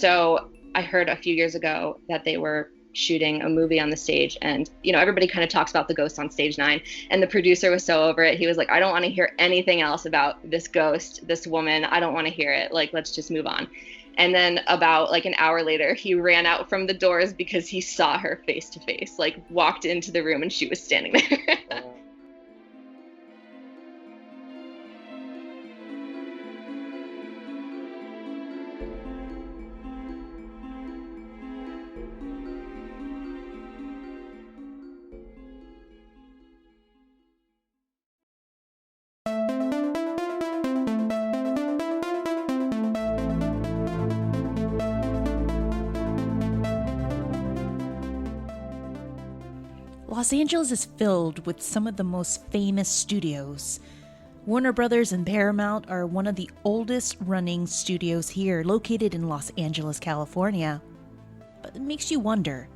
So I heard a few years ago that they were shooting a movie on the stage, and everybody kind of talks about the ghost on stage 9, and the producer was so over it. He was like, I don't want to hear anything else about this ghost, this woman. I don't want to hear it. Like, let's just move on. And then about like an hour later, he ran out from the doors because he saw her face to face, like walked into the room and she was standing there. Los Angeles is filled with some of the most famous studios. Warner Brothers and Paramount are one of the oldest running studios here, located in Los Angeles, California. But it makes you wonder,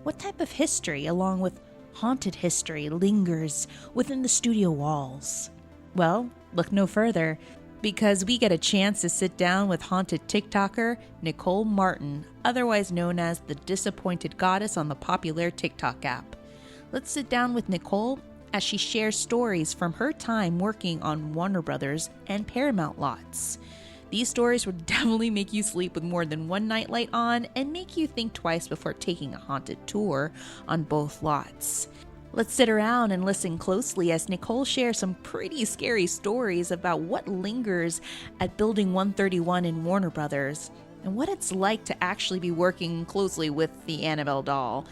what type of history, along with haunted history, lingers within the studio walls? Well, look no further, because we get a chance to sit down with haunted TikToker Nicole Martin, otherwise known as the Disappointed Goddess on the popular TikTok app. Let's sit down with Nicole as she shares stories from her time working on Warner Brothers and Paramount lots. These stories would definitely make you sleep with more than one nightlight on and make you think twice before taking a haunted tour on both lots. Let's sit around and listen closely as Nicole shares some pretty scary stories about what lingers at Building 131 in Warner Brothers and what it's like to actually be working closely with the Annabelle doll,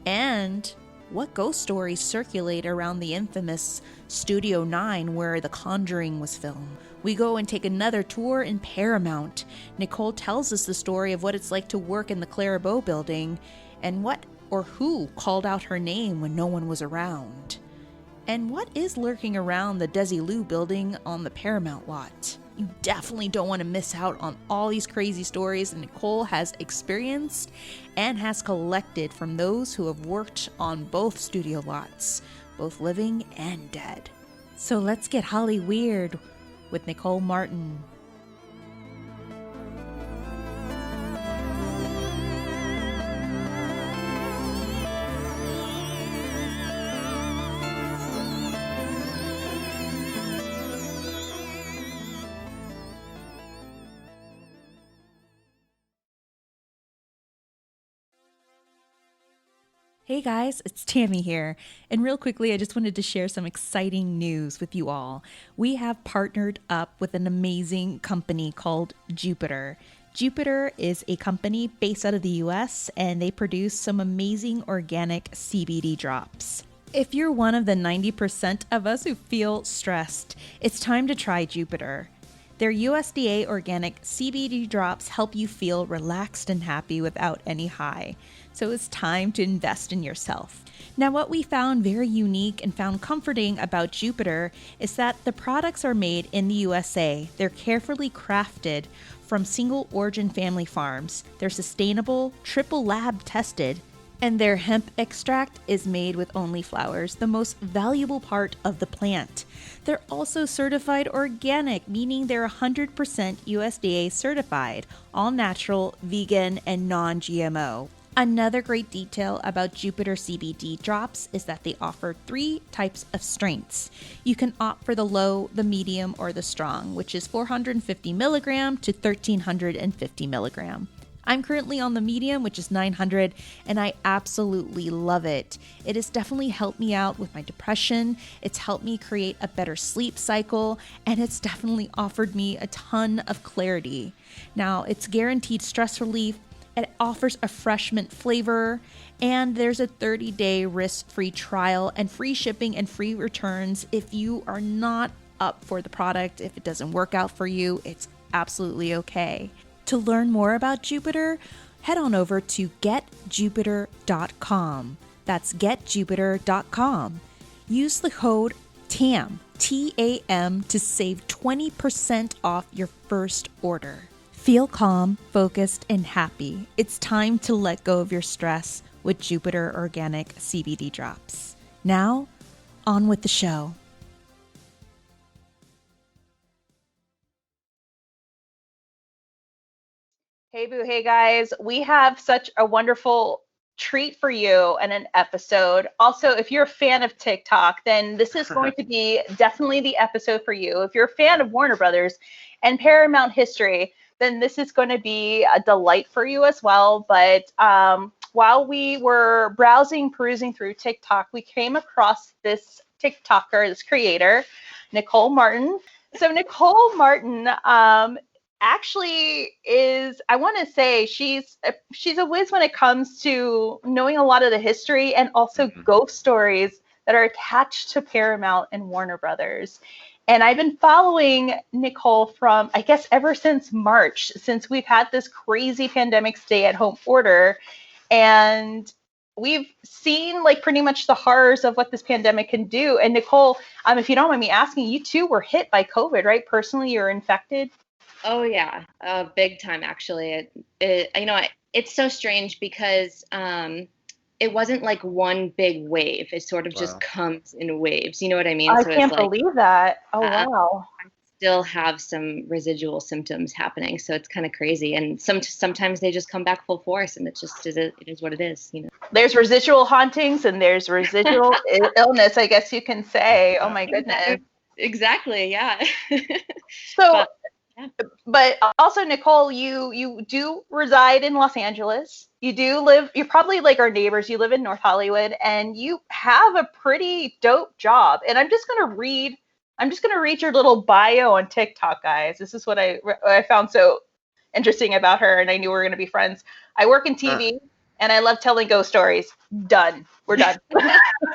and what ghost stories circulate around the infamous Studio 9 where The Conjuring was filmed. We go and take another tour in Paramount. Nicole tells us the story of what it's like to work in the Clara Bow building and what or who called out her name when no one was around. And what is lurking around the Desilu building on the Paramount lot. You definitely don't want to miss out on all these crazy stories that Nicole has experienced and has collected from those who have worked on both studio lots, both living and dead. So let's get Hollyweird with Nicole Martin. Hey guys, it's Tammy here. And real quickly, I just wanted to share some exciting news with you all. We have partnered up with an amazing company called Jupiter. Jupiter is a company based out of the US, and they produce some amazing organic CBD drops. If you're one of the 90% of us who feel stressed, it's time to try Jupiter. Their USDA organic CBD drops help you feel relaxed and happy without any high. So it's time to invest in yourself. Now, what we found very unique and found comforting about Jupiter is that the products are made in the USA. They're carefully crafted from single origin family farms. They're sustainable, triple lab tested, and their hemp extract is made with only flowers, the most valuable part of the plant. They're also certified organic, meaning they're 100% USDA certified, all natural, vegan, and non-GMO. Another great detail about Jupiter CBD drops is that they offer 3 types of strengths. You can opt for the low, the medium, or the strong, which is 450 milligram to 1350 milligram. I'm currently on the medium, which is 900, and I absolutely love it. It has definitely helped me out with my depression. It's helped me create a better sleep cycle, and it's definitely offered me a ton of clarity. Now, it's guaranteed stress relief. It offers a fresh mint flavor, and there's a 30-day risk-free trial and free shipping and free returns. If you are not up for the product, if it doesn't work out for you, it's absolutely okay. To learn more about Jupiter, head on over to getjupiter.com. That's getjupiter.com. Use the code TAM, T-A-M, to save 20% off your first order. Feel calm, focused, and happy. It's time to let go of your stress with Jupiter Organic CBD drops. Now, on with the show. Hey Hey, Boo. Hey, guys. We have such a wonderful treat for you and an episode. Also, if you're a fan of TikTok, then this is going to be definitely the episode for you. If you're a fan of Warner Brothers and Paramount history, then this is going to be a delight for you as well. But while we were perusing through TikTok, we came across this TikToker, this creator, Nicole Martin. So Nicole Martin actually is, I want to say she's a whiz when it comes to knowing a lot of the history and also ghost stories that are attached to Paramount and Warner Brothers. And I've been following Nicole from, I guess, ever since March, since we've had this crazy pandemic stay-at-home order. And we've seen like pretty much the horrors of what this pandemic can do. And Nicole, if you don't mind me asking, you too were hit by COVID, right? Personally, you're infected. Oh yeah, big time actually. It's so strange because it wasn't like one big wave. It sort of just comes in waves. You know what I mean? I can't believe that. Oh wow. I still have some residual symptoms happening, so it's kind of crazy. And sometimes they just come back full force, and it is what it is. You know. There's residual hauntings and there's residual illness, I guess you can say. Oh my goodness. Exactly. Yeah. But also, Nicole, you do reside in Los Angeles. You're probably like our neighbors. You live in North Hollywood, and you have a pretty dope job. And I'm just gonna read your little bio on TikTok, guys. This is what I found so interesting about her, and I knew we were gonna be friends. I work in TV, and I love telling ghost stories. Done. We're done.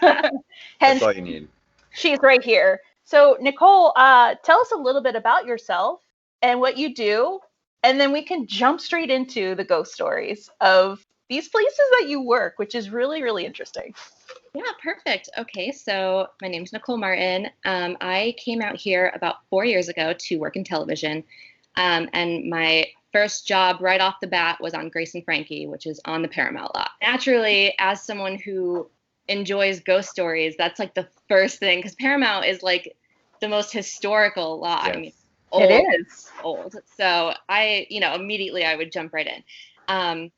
That's all you need. She's right here. So, Nicole, tell us a little bit about yourself and what you do, and then we can jump straight into the ghost stories of these places that you work, which is really, really interesting. Yeah, perfect. Okay, so my name's Nicole Martin. I came out here about 4 years ago to work in television, and my first job right off the bat was on Grace and Frankie, which is on the Paramount lot. Naturally, as someone who enjoys ghost stories, that's like the first thing, because Paramount is like the most historical lot. Yes. I mean, it is old. So immediately I would jump right in.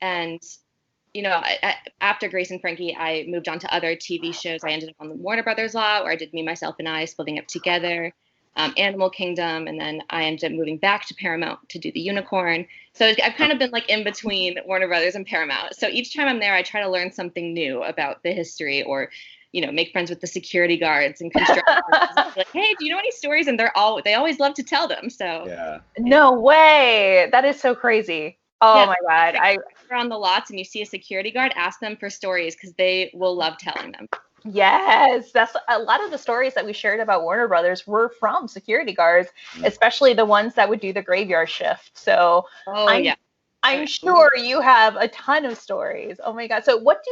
And after Grace and Frankie, I moved on to other TV shows. I ended up on the Warner Brothers lot, where I did Me, Myself, and I, Splitting Up Together, Animal Kingdom, and then I ended up moving back to Paramount to do The Unicorn. So I've kind of been like in between Warner Brothers and Paramount. So each time I'm there, I try to learn something new about the history, or make friends with the security guards and construction workers. Like, hey, do you know any stories? And they always love to tell them. So yeah. No way. That is so crazy. Oh my God. You're on the lots and you see a security guard, ask them for stories, because they will love telling them. Yes, that's a lot of the stories that we shared about Warner Brothers were from security guards, especially the ones that would do the graveyard shift. So I'm sure you have a ton of stories. Oh my God. So what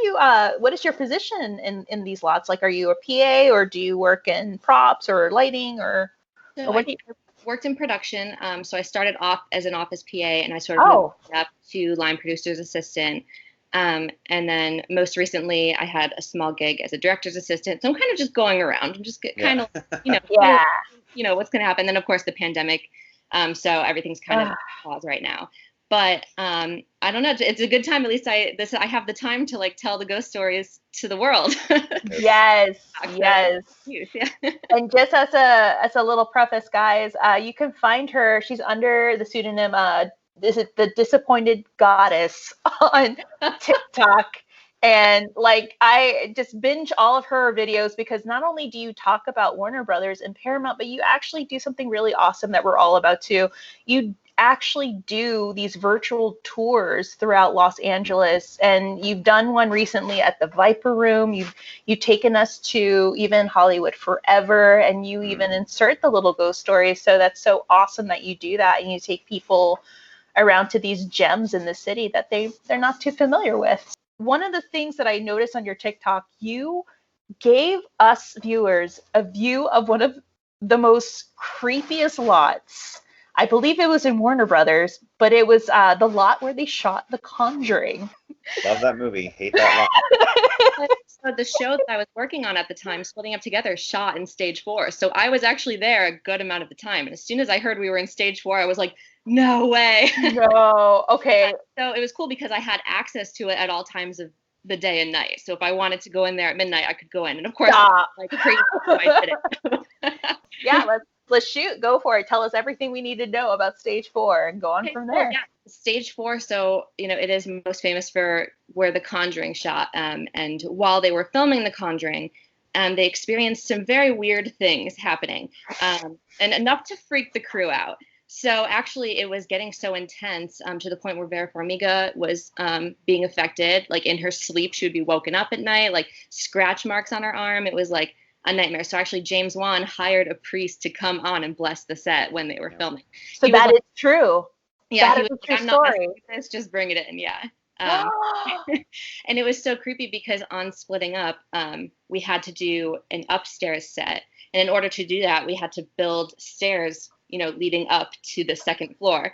is your position in these lots? Like, are you a PA, or do you work in props or lighting, or what do you? Worked in production. So I started off as an office PA, and I sort of moved up to line producer's assistant. And then most recently I had a small gig as a director's assistant. So I'm kind of just going around. I'm just kind of, what's going to happen. Then of course the pandemic. So everything's kind of pause right now. But I don't know. It's a good time. At least I have the time to like tell the ghost stories to the world. Yes. Yeah. And just as a little preface, guys, you can find her. She's under the pseudonym the Disappointed Goddess on TikTok. And like, I just binge all of her videos, because not only do you talk about Warner Brothers and Paramount, but you actually do something really awesome that we're all about too. You actually do these virtual tours throughout Los Angeles, and you've done one recently at the Viper Room. You've taken us to even Hollywood Forever, and you even insert the little ghost stories. So that's so awesome that you do that, and you take people around to these gems in the city that they're not too familiar with. One of the things that I noticed on your TikTok, you gave us viewers a view of one of the most creepiest lots. I believe it was in Warner Brothers, but it was the lot where they shot The Conjuring. Love that movie. Hate that line. So the show that I was working on at the time, Splitting Up Together, shot in stage 4. So I was actually there a good amount of the time. And as soon as I heard we were in stage 4, I was like, no way. No. Okay. So it was cool because I had access to it at all times of the day and night. So if I wanted to go in there at midnight, I could go in. And of course, like crazy, so I did it. Yeah, let's shoot. Go for it. Tell us everything we need to know about stage 4 and go on from there. Yeah, stage 4. So, it is most famous for where The Conjuring shot. And while they were filming The Conjuring, they experienced some very weird things happening, and enough to freak the crew out. So actually, it was getting so intense to the point where Vera Farmiga was being affected. Like in her sleep, she would be woken up at night, like scratch marks on her arm. It was like a nightmare. So actually, James Wan hired a priest to come on and bless the set when they were filming. So that is true. Yeah, that is a true story. This, just bring it in. Yeah. And it was so creepy because on Splitting Up, we had to do an upstairs set. And in order to do that, we had to build stairs, leading up to the second floor.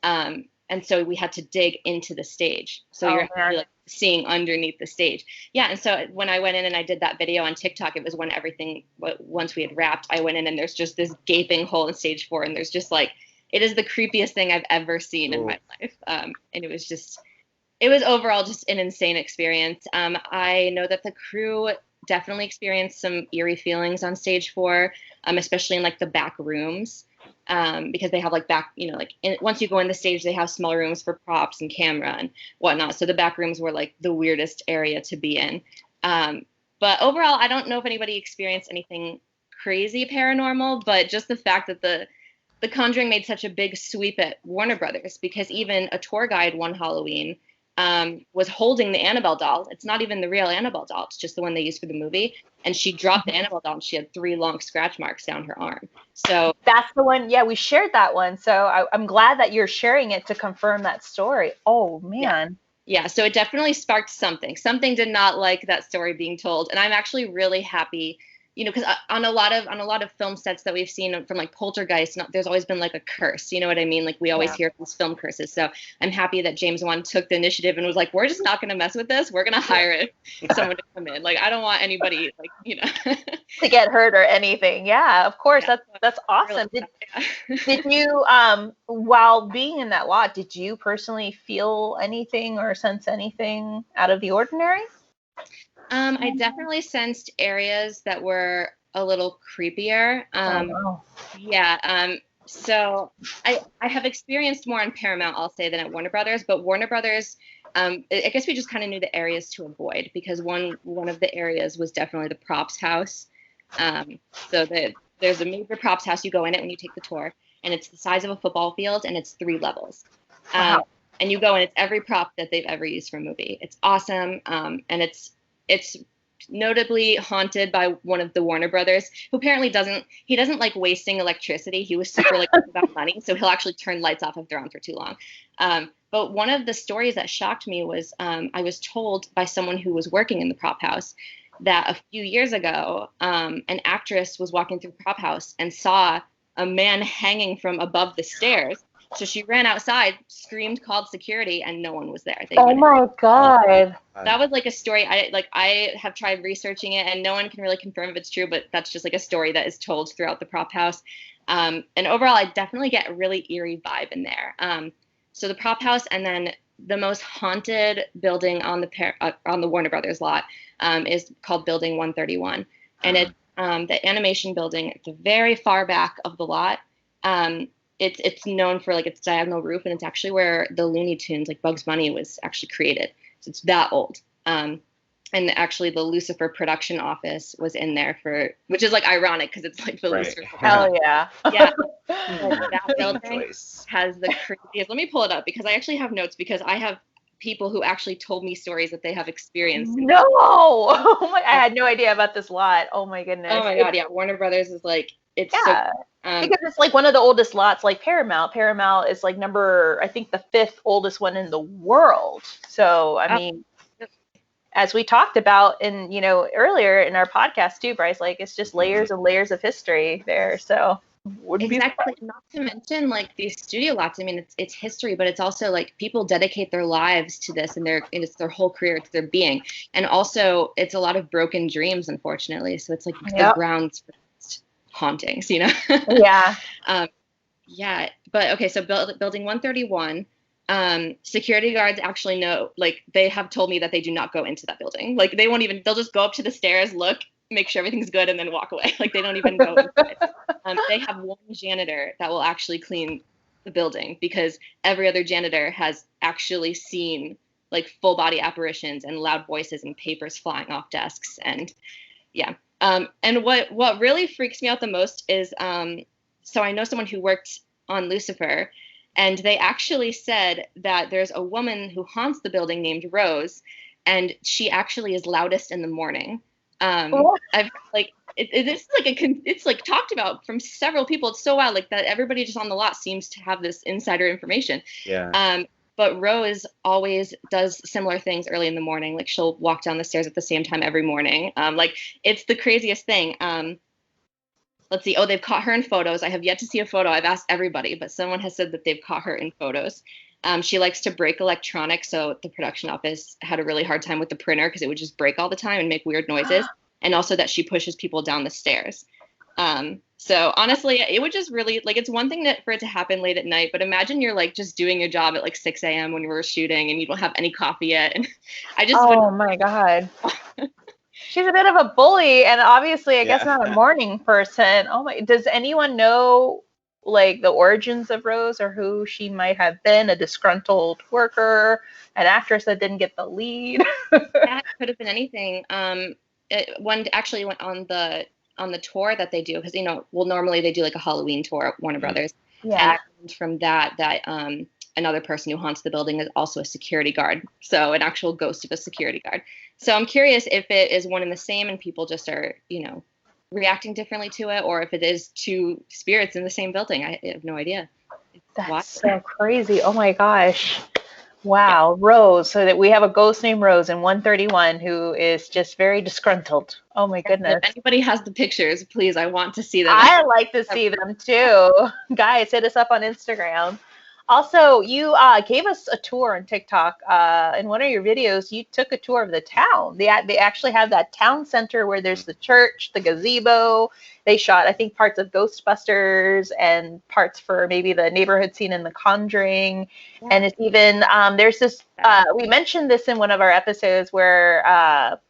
And so we had to dig into the stage. So you're actually like seeing underneath the stage. Yeah. And so when I went in and I did that video on TikTok, it was when once we had wrapped, I went in and there's just this gaping hole in stage 4. And there's just like, it is the creepiest thing I've ever seen in my life. And it was overall just an insane experience. I know that the crew definitely experienced some eerie feelings on stage 4, especially in like the back rooms. Because they have like once you go in the stage, they have small rooms for props and camera and whatnot. So the back rooms were like the weirdest area to be in. But overall, I don't know if anybody experienced anything crazy paranormal, but just the fact that the Conjuring made such a big sweep at Warner Brothers, because even a tour guide one Halloween was holding the Annabelle doll. It's not even the real Annabelle doll. It's just the one they used for the movie. And she dropped the Annabelle doll and she had 3 long scratch marks down her arm. So that's the one. Yeah, we shared that one. So I'm glad that you're sharing it to confirm that story. Oh, man. Yeah, so it definitely sparked something. Something did not like that story being told. And I'm actually really happy, because on a lot of film sets that we've seen from like Poltergeist, there's always been like a curse. You know what I mean? Like we always hear these film curses. So I'm happy that James Wan took the initiative and was like, we're just not going to mess with this. We're going to hire someone to come in. Like I don't want anybody to get hurt or anything. Yeah, of course. Yeah, that's awesome. Did you, while being in that lot, did you personally feel anything or sense anything out of the ordinary? I definitely sensed areas that were a little creepier. Yeah. So I have experienced more on Paramount, I'll say, than at Warner Brothers. But Warner Brothers, I guess we just kind of knew the areas to avoid, because one of the areas was definitely the props house. So there's a major props house. You go in it when you take the tour, and it's the size of a football field, and it's 3 levels. And you go in, it's every prop that they've ever used for a movie. It's awesome, and it's notably haunted by one of the Warner Brothers, who apparently doesn't like wasting electricity. He was super like about money, so he'll actually turn lights off if they're on for too long. But one of the stories that shocked me was I was told by someone who was working in the prop house that a few years ago, an actress was walking through the prop house and saw a man hanging from above the stairs. So she ran outside, screamed, called security, and no one was there. Oh my God. That was like a story. I have tried researching it, and no one can really confirm if it's true, but that's just like a story that is told throughout the prop house. And overall, I definitely get a really eerie vibe in there. So the prop house, and then the most haunted building on the Warner Brothers lot is called Building 131. And it's the animation building at the very far back of the lot. It's known for like its diagonal roof, and it's actually where the Looney Tunes, like Bugs Bunny, was actually created. So it's that old. And actually the Lucifer production office was in there which is like ironic because it's like the Lucifer. Hell yeah. Yeah. That building has the creepiest. Let me pull it up because I actually have notes, because I have people who actually told me stories that they have experienced. No. Oh my, I had no idea about this lot. Oh my goodness. Oh my God. Yeah. Warner Brothers is like, it's so because it's like one of the oldest lots, like Paramount. Paramount is like I think the 5th oldest one in the world. So, I mean, as we talked about earlier in our podcast too, Bryce, like it's just layers and layers of history there. So Wouldn't be Exactly. Not to mention like these studio lots. I mean, it's history, but it's also like people dedicate their lives to this and it's their whole career, it's their being. And also it's a lot of broken dreams, unfortunately. So it's like the grounds for hauntings, you know? Yeah. Yeah. But okay, so building 131, security guards actually know, like they have told me that they do not go into that building. Like they won't even, they'll just go up to the stairs, look, make sure everything's good, and then walk away. Like they don't even go inside. They have one janitor that will actually clean the building because every other janitor has actually seen like full body apparitions and loud voices and papers flying off desks. And yeah. And what really freaks me out the most is, so I know someone who worked on Lucifer, and they actually said that there's a woman who haunts the building named Rose, and she actually is loudest in the morning. I've like it's like it's like talked about from several people. It's so wild, like that everybody just on the lot seems to have this insider information. Yeah. But Rose always does similar things early in the morning. Like she'll walk down the stairs at the same time every morning. Like it's the craziest thing. Let's see. Oh, they've caught her in photos. I have yet to see a photo. I've asked everybody, but someone has said that they've caught her in photos. She likes to break electronics, so the production office had a really hard time with the printer because it would just break all the time and make weird noises. And also that she pushes people down the stairs. So honestly, it would just really, like, it's one thing for it to happen late at night, but imagine you're like just doing your job at like 6 a.m. when you were shooting and you don't have any coffee yet. And I just my God. She's a bit of a bully, and obviously, I guess not a morning person. Oh my! Does anyone know like the origins of Rose or who she might have been? A disgruntled worker, an actress that didn't get the lead? That could have been anything. One actually went on the tour that they do because normally they do like a Halloween tour at Warner Brothers. Yeah. And from that another person who haunts the building is also a security guard. So an actual ghost of a security guard. So I'm curious if it is one and the same and people just are, reacting differently to it, or if it is two spirits in the same building. I have no idea. That's so crazy. Oh my gosh. Wow. Yeah. Rose. So that we have a ghost named Rose in 131 who is just very disgruntled. Oh my goodness. If anybody has the pictures, please, I want to see them. I like to see them too. Guys, hit us up on Instagram. Also, you gave us a tour on TikTok. In one of your videos, you took a tour of the town. They actually have that town center where there's the church, the gazebo. They shot, I think, parts of Ghostbusters and parts for maybe the neighborhood scene in The Conjuring. Yeah. And it's even, there's this, we mentioned this in one of our episodes where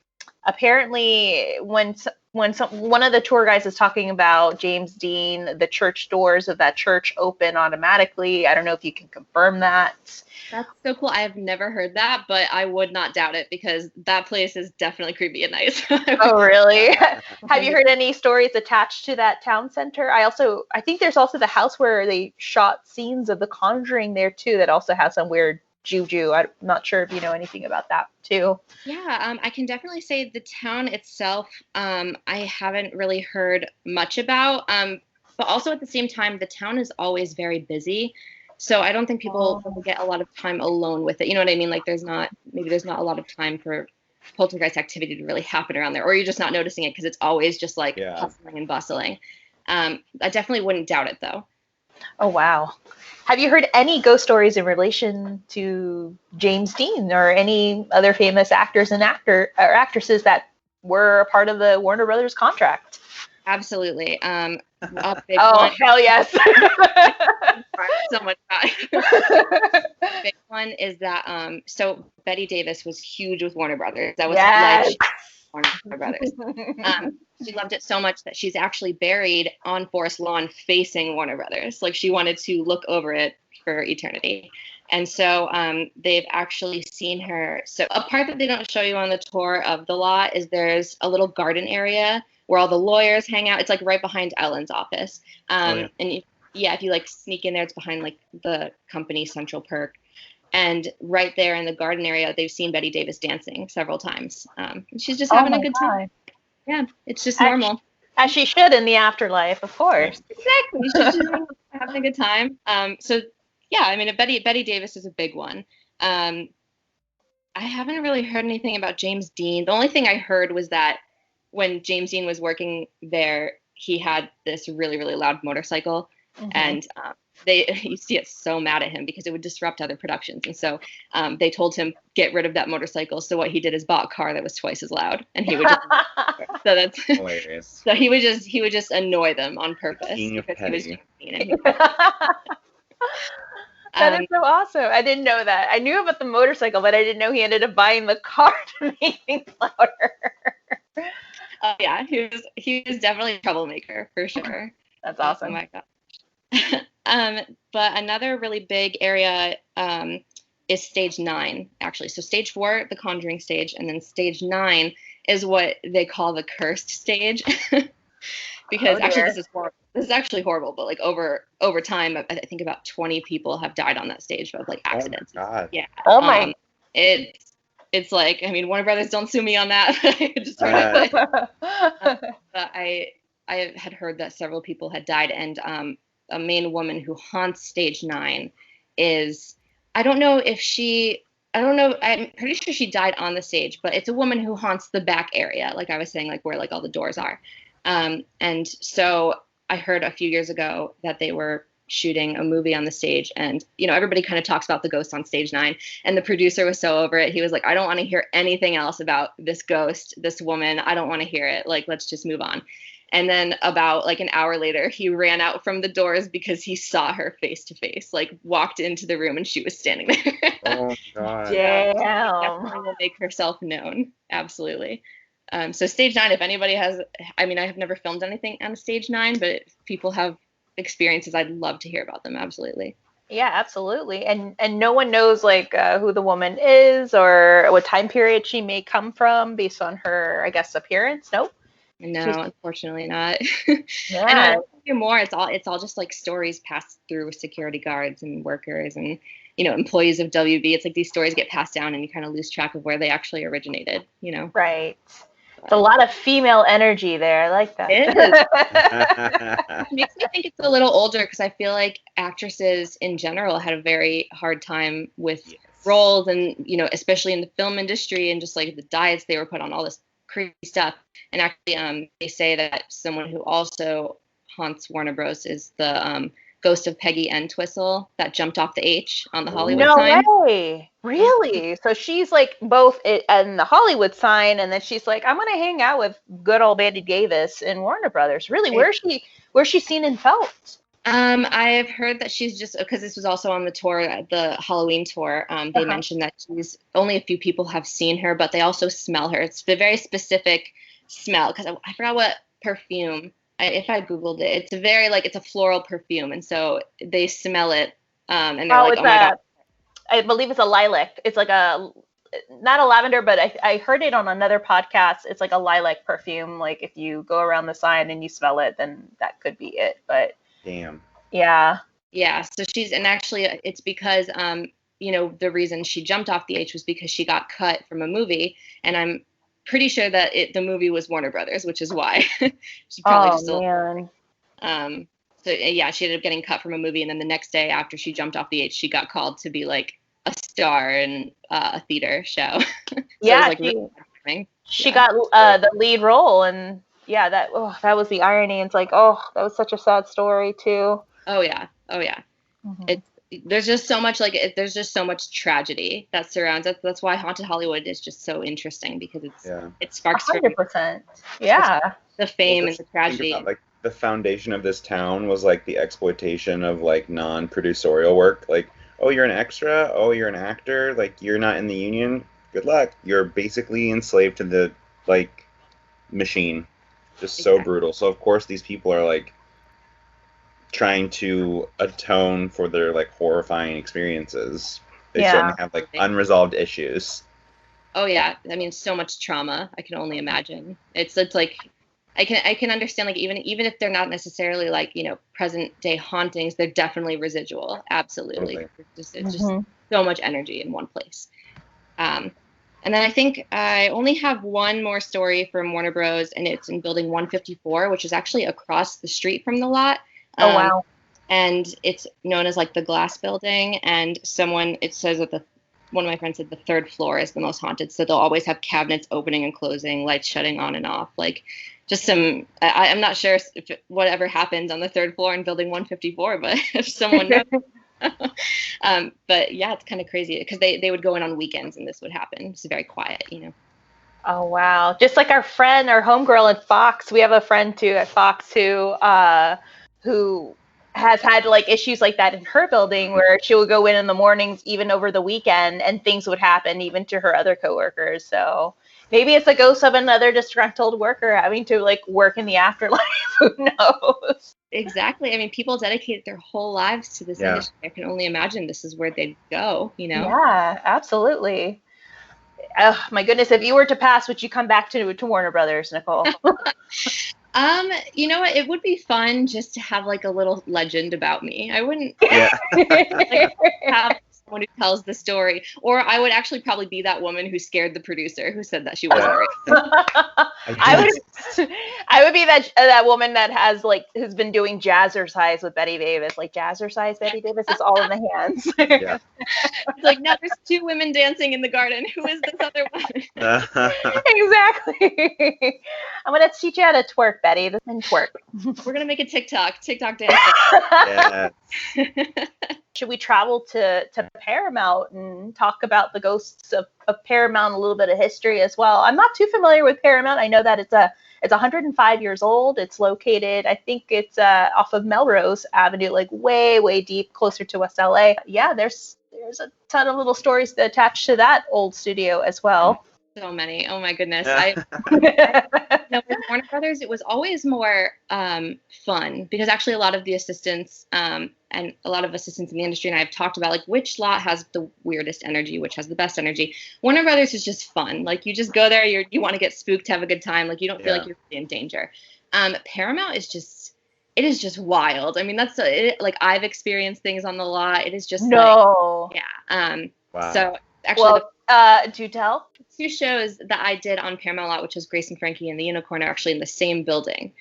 apparently when one of the tour guys is talking about James Dean, the church doors of that church open automatically. I don't know if you can confirm that. That's so cool. I have never heard that, but I would not doubt it because that place is definitely creepy at night. Oh, really? Have you heard any stories attached to that town center? I think there's also the house where they shot scenes of The Conjuring there too that also has some weird juju. I'm not sure if you know anything about that too. Yeah, I can definitely say the town itself, I haven't really heard much about, but also at the same time, the town is always very busy. So I don't think people get a lot of time alone with it. You know what I mean? Like there's not a lot of time for poltergeist activity to really happen around there, or you're just not noticing it because it's always just like hustling and bustling. I definitely wouldn't doubt it though. Oh, wow. Have you heard any ghost stories in relation to James Dean or any other famous actors and actresses that were a part of the Warner Brothers contract? Absolutely. Hell yes. So much big one is that so Betty Davis was huge with Warner Brothers. That was like Warner Brothers. She loved it so much that she's actually buried on Forest Lawn facing Warner Brothers. Like she wanted to look over it for eternity. And so they've actually seen her. So a part that they don't show you on the tour of the lot is there's a little garden area where all the lawyers hang out. It's like right behind Ellen's office. And if you like sneak in there, it's behind like the company Central Perk. And right there in the garden area, they've seen Betty Davis dancing several times. And she's just having a good time. Yeah, it's just normal. As she should in the afterlife, of course. Exactly. She's just having a good time. So, yeah, I mean, Betty Davis is a big one. I haven't really heard anything about James Dean. The only thing I heard was that when James Dean was working there, he had this really, really loud motorcycle. Mhm. And they used to get so mad at him because it would disrupt other productions. And so they told him, get rid of that motorcycle. So what he did is bought a car that was twice as loud, and he would just so that's Hilarious. so he would just annoy them on purpose King of because he was petty. being mean. And That is so awesome. I didn't know that. I knew about the motorcycle, but I didn't know he ended up buying the car to make things louder. yeah, he was definitely a troublemaker for sure. That's awesome. Oh my god. But another really big area is stage 9, actually. So stage 4, the Conjuring stage, and then stage 9 is what they call the cursed stage. Because actually this is horrible. This is actually horrible, but like over time, I think about 20 people have died on that stage of like accidents. Oh my god. Yeah. Oh my. It's like, I mean, Warner Brothers, don't sue me on that. Just but I had heard that several people had died, and a main woman who haunts stage 9 is, I'm pretty sure she died on the stage, but it's a woman who haunts the back area, like I was saying, like where like all the doors are. And so I heard a few years ago that they were shooting a movie on the stage, and everybody kind of talks about the ghost on stage 9, and the producer was so over it. He was like, I don't want to hear anything else about this ghost, this woman. I don't want to hear it. Like, let's just move on. And then about like an hour later, he ran out from the doors because he saw her face to face, like walked into the room and she was standing there. Oh god. Damn. Definitely will make herself known. Absolutely. So stage 9, if anybody has, I mean, I have never filmed anything on stage 9, but if people have experiences, I'd love to hear about them. Absolutely. Yeah, absolutely. And no one knows like who the woman is or what time period she may come from based on her, I guess, appearance. Nope. No, unfortunately not. Yeah. And I hear more. It's all just like stories passed through security guards and workers and employees of WB. It's like these stories get passed down, and you kind of lose track of where they actually originated. Right. It's a lot of female energy there. I like that. It is. It makes me think it's a little older because I feel like actresses in general had a very hard time with roles, and especially in the film industry, and just like the diets they were put on, all this crazy stuff. And actually, they say that someone who also haunts Warner Bros. Is the ghost of Peggy Entwistle that jumped off the H on the Hollywood sign. No way. Really? So she's like both in the Hollywood sign, and then she's like, I'm gonna hang out with good old Bette Davis in Warner Brothers. Really? Where's she seen and felt? I've heard that she's just, because this was also on the tour, the Halloween tour. They mentioned that she's only a few people have seen her, but they also smell her. It's a very specific smell, because I forgot what perfume. If I Googled it, it's a very it's a floral perfume, and so they smell it, and they're like, oh my god. I believe it's a lilac. It's like not a lavender, but I heard it on another podcast. It's like a lilac perfume. Like if you go around the sign and you smell it, then that could be it. But damn. Yeah. Yeah. So and actually it's because the reason she jumped off the H was because she got cut from a movie, and I'm pretty sure that the movie was Warner Brothers, which is why she probably man. So yeah, she ended up getting cut from a movie, and then the next day after she jumped off the H, she got called to be like a star in a theater show. So yeah, it was, like, she got the lead role, and yeah, that was the irony. It's like, that was such a sad story too. Oh yeah. Mm-hmm. There's just so much there's just so much tragedy that surrounds it. That's why Haunted Hollywood is just so interesting, because it sparks 100%. Yeah, the fame and the tragedy. About, the foundation of this town was the exploitation of non-producerial work. Oh, you're an extra. Oh, you're an actor. You're not in the union. Good luck. You're basically enslaved to the machine. Just so brutal. So of course these people are trying to atone for their horrifying experiences. They certainly have unresolved issues. Oh yeah, I mean, so much trauma. I can only imagine. It's like I can understand even if they're not necessarily present day hauntings, they're definitely residual. Absolutely. Totally. It's just so much energy in one place. And then I think I only have one more story from Warner Bros. And it's in building 154, which is actually across the street from the lot. Oh, wow. And it's known as the glass building. And it says that one of my friends said the 3rd floor is the most haunted. So they'll always have cabinets opening and closing, lights shutting on and off. just some, I'm not sure if whatever happened on the third floor in building 154, but if someone knows. But yeah, it's kind of crazy because they would go in on weekends and this would happen. It's very quiet, you know. Oh wow. Just like our friend, our homegirl at Fox, we have a friend too at Fox who has had like issues like that in her building where she would go in the mornings even over the weekend and things would happen even to her other coworkers. So maybe it's a ghost of another disgruntled worker having to like work in the afterlife. Who knows? Exactly. I mean, people dedicate their whole lives to this industry. I can only imagine this is where they'd go, you know? Yeah, absolutely. Oh my goodness, if you were to pass, would you come back to Warner Brothers, Nicole? You know what? It would be fun just to have like a little legend about me. I wouldn't like, have someone who tells the story, or I would actually probably be that woman who scared the producer who said that she wasn't right. I would be that woman that has been doing jazzercise with Betty Davis, like jazzercise Betty Davis. It's all in the hands. Yeah. It's like, now there's two women dancing in the garden. Who is this other one? Exactly. I'm gonna teach you how to twerk, Betty, and twerk. We're gonna make a TikTok dance. Yeah. Should we travel to Paramount and talk about the ghosts of Paramount, a little bit of history as well? I'm not too familiar with Paramount. I know that it's 105 years old. It's located, I think it's off of Melrose Avenue, like way deep, closer to West LA. Yeah, there's a ton of little stories attached to that old studio as well. So many. Oh my goodness. With Warner Brothers, it was always more fun because actually a lot of the assistants and a lot of assistants in the industry and I have talked about like which lot has the weirdest energy, which has the best energy. Warner Brothers is just fun. Like you just go there, you want to get spooked, have a good time. Like you don't feel like you're in danger. Paramount is just wild. I mean, that's like I've experienced things on the lot. It is just no. Like, yeah. Wow. So actually, do tell. Two shows that I did on Paramount lot, which was Grace and Frankie and the Unicorn, are actually in the same building.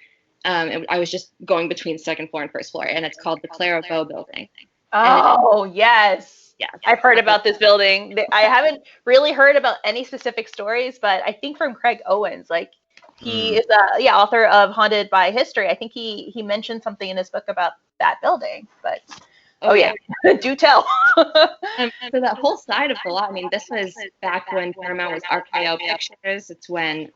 I was just going between second floor and first floor, and it's called the Clara Bow building. Oh, yes. Yeah. I've heard about this building. I haven't really heard about any specific stories, but I think from Craig Owens, like he is author of Haunted by History. I think he mentioned something in his book about that building, but oh yeah. Do tell. So that whole side of the lot, I mean, this was back when Paramount was RKO Pictures. It's when,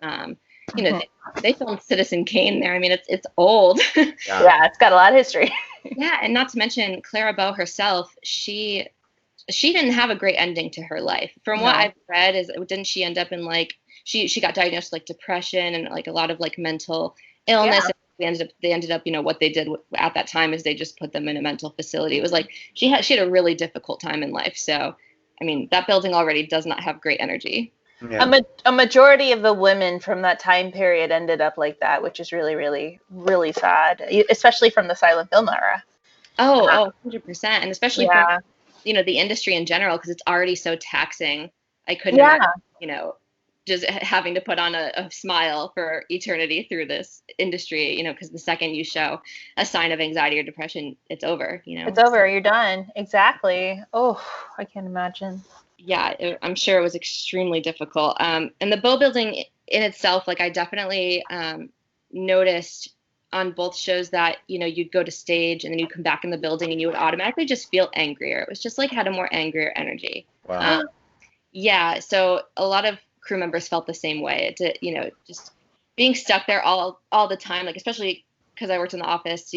they filmed Citizen Kane there. I mean, it's old. Yeah, it's got a lot of history. Yeah, and not to mention Clara Bow herself, she didn't have a great ending to her life. From what I've read, didn't she end up in like, she got diagnosed with like depression and like a lot of like mental illness. Yeah. They ended up, what they did at that time is they just put them in a mental facility. It was like she had a really difficult time in life. So, I mean, that building already does not have great energy. Yeah. A majority of the women from that time period ended up like that, which is really, really, really sad, especially from the silent film era. Oh, 100%. And especially from, the industry in general, because it's already so taxing. I couldn't imagine, just having to put on a smile for eternity through this industry, because the second you show a sign of anxiety or depression, it's over, It's over. You're done. Exactly. Oh, I can't imagine. Yeah, I'm sure it was extremely difficult. And the Bow building in itself, like I definitely noticed on both shows that, you'd go to stage and then you'd come back in the building and you would automatically just feel angrier. It was just like had a more angrier energy. Wow. Yeah. So a lot of crew members felt the same way. Just being stuck there all the time, like especially because I worked in the office,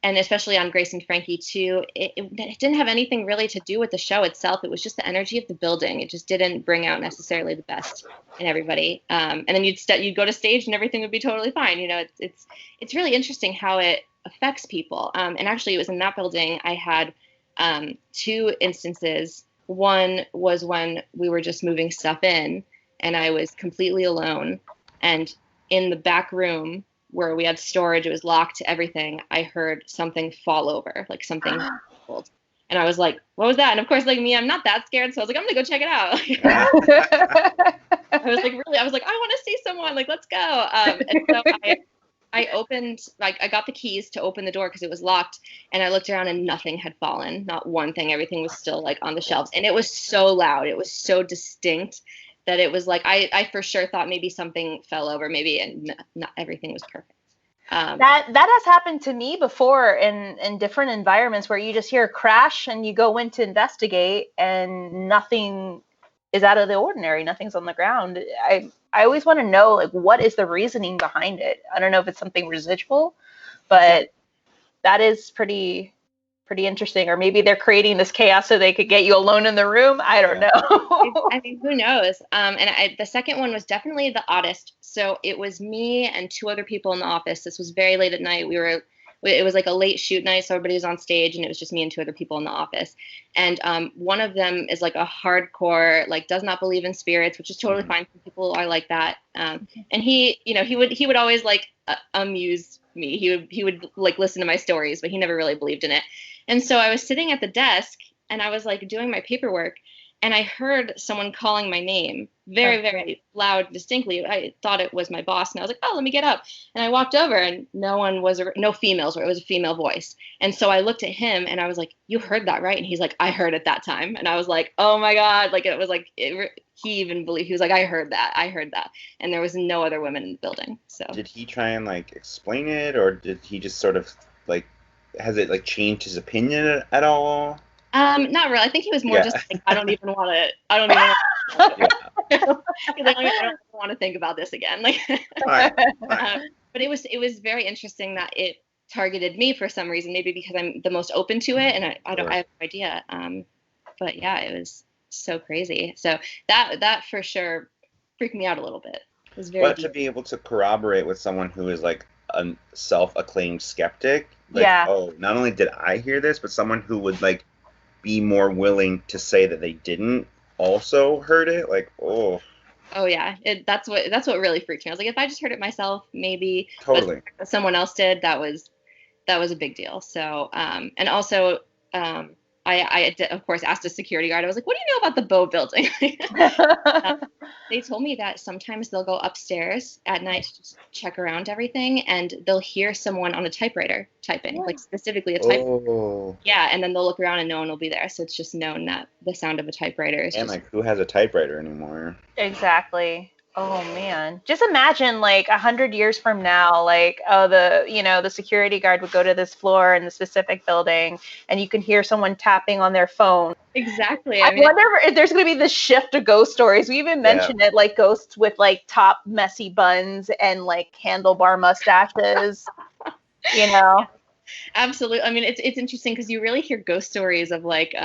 and especially on Grace and Frankie too, it didn't have anything really to do with the show itself. It was just the energy of the building. It just didn't bring out necessarily the best in everybody. And then you'd go to stage and everything would be totally fine. It's really interesting how it affects people. And actually, it was in that building I had two instances. One was when we were just moving stuff in and I was completely alone. And in the back room where we had storage, it was locked to everything. I heard something fall over, like something pulled. And I was like, what was that? And of course, like me, I'm not that scared. So I was like, I'm going to go check it out. I was like, I want to see someone, like, let's go. And so I opened, like, I got the keys to open the door because it was locked, and I looked around and nothing had fallen, not one thing. Everything was still like on the shelves, and it was so loud. It was so distinct that it was like, I for sure thought maybe something fell over, maybe, and not everything was perfect. That has happened to me before in different environments where you just hear a crash and you go in to investigate and nothing is out of the ordinary. Nothing's on the ground. I always want to know, like, what is the reasoning behind it? I don't know if it's something residual, but that is pretty interesting. Or maybe they're creating this chaos so they could get you alone in the room. I don't know. I mean, who knows? The second one was definitely the oddest. So it was me and 2 other people in the office. This was very late at night. It was like a late shoot night, so everybody was on stage, and it was just me and 2 other people in the office. And one of them is like a hardcore, like, does not believe in spirits, which is totally fine. Some people are like that. And he would always like amuse me. He would like listen to my stories, but he never really believed in it. And so I was sitting at the desk, and I was like doing my paperwork, and I heard someone calling my name very, very loud, distinctly. I thought it was my boss, and I was like, oh, let me get up. And I walked over, and no females, it was a female voice. And so I looked at him, and I was like, you heard that, right? And he's like, I heard it that time. And I was like, oh my God. Like, it was like, he even believed, he was like, I heard that. And there was no other women in the building. So did he try and like explain it, or did he just sort of like, has it like changed his opinion at all? Not really. I think he was more just like, I don't even want to. He's like, I don't want to think about this again. Like, but it was very interesting that it targeted me for some reason. Maybe because I'm the most open to it, and I have no idea. But yeah, it was so crazy. So that for sure freaked me out a little bit. It was very. But to be able to corroborate with someone who is like a self-acclaimed skeptic, like, oh, not only did I hear this, but someone who would like be more willing to say that they didn't also heard it, like, oh yeah, that's what really freaked me. I was like, if I just heard it myself, maybe, totally, but someone else did, that was a big deal. So and also I did, of course, asked a security guard. I was like, what do you know about the Bow building? They told me that sometimes they'll go upstairs at night to just check around everything, and they'll hear someone on a typewriter typing, like specifically a typewriter. Oh. Yeah, and then they'll look around and no one will be there. So it's just known that the sound of a typewriter is like, who has a typewriter anymore? Exactly. Oh man, just imagine like 100 years from now, like, oh, the security guard would go to this floor in the specific building, and you can hear someone tapping on their phone. Exactly. I wonder if there's going to be this shift of ghost stories. We even mentioned it, like ghosts with like top messy buns and like handlebar mustaches. Absolutely. I mean, it's interesting because you really hear ghost stories of like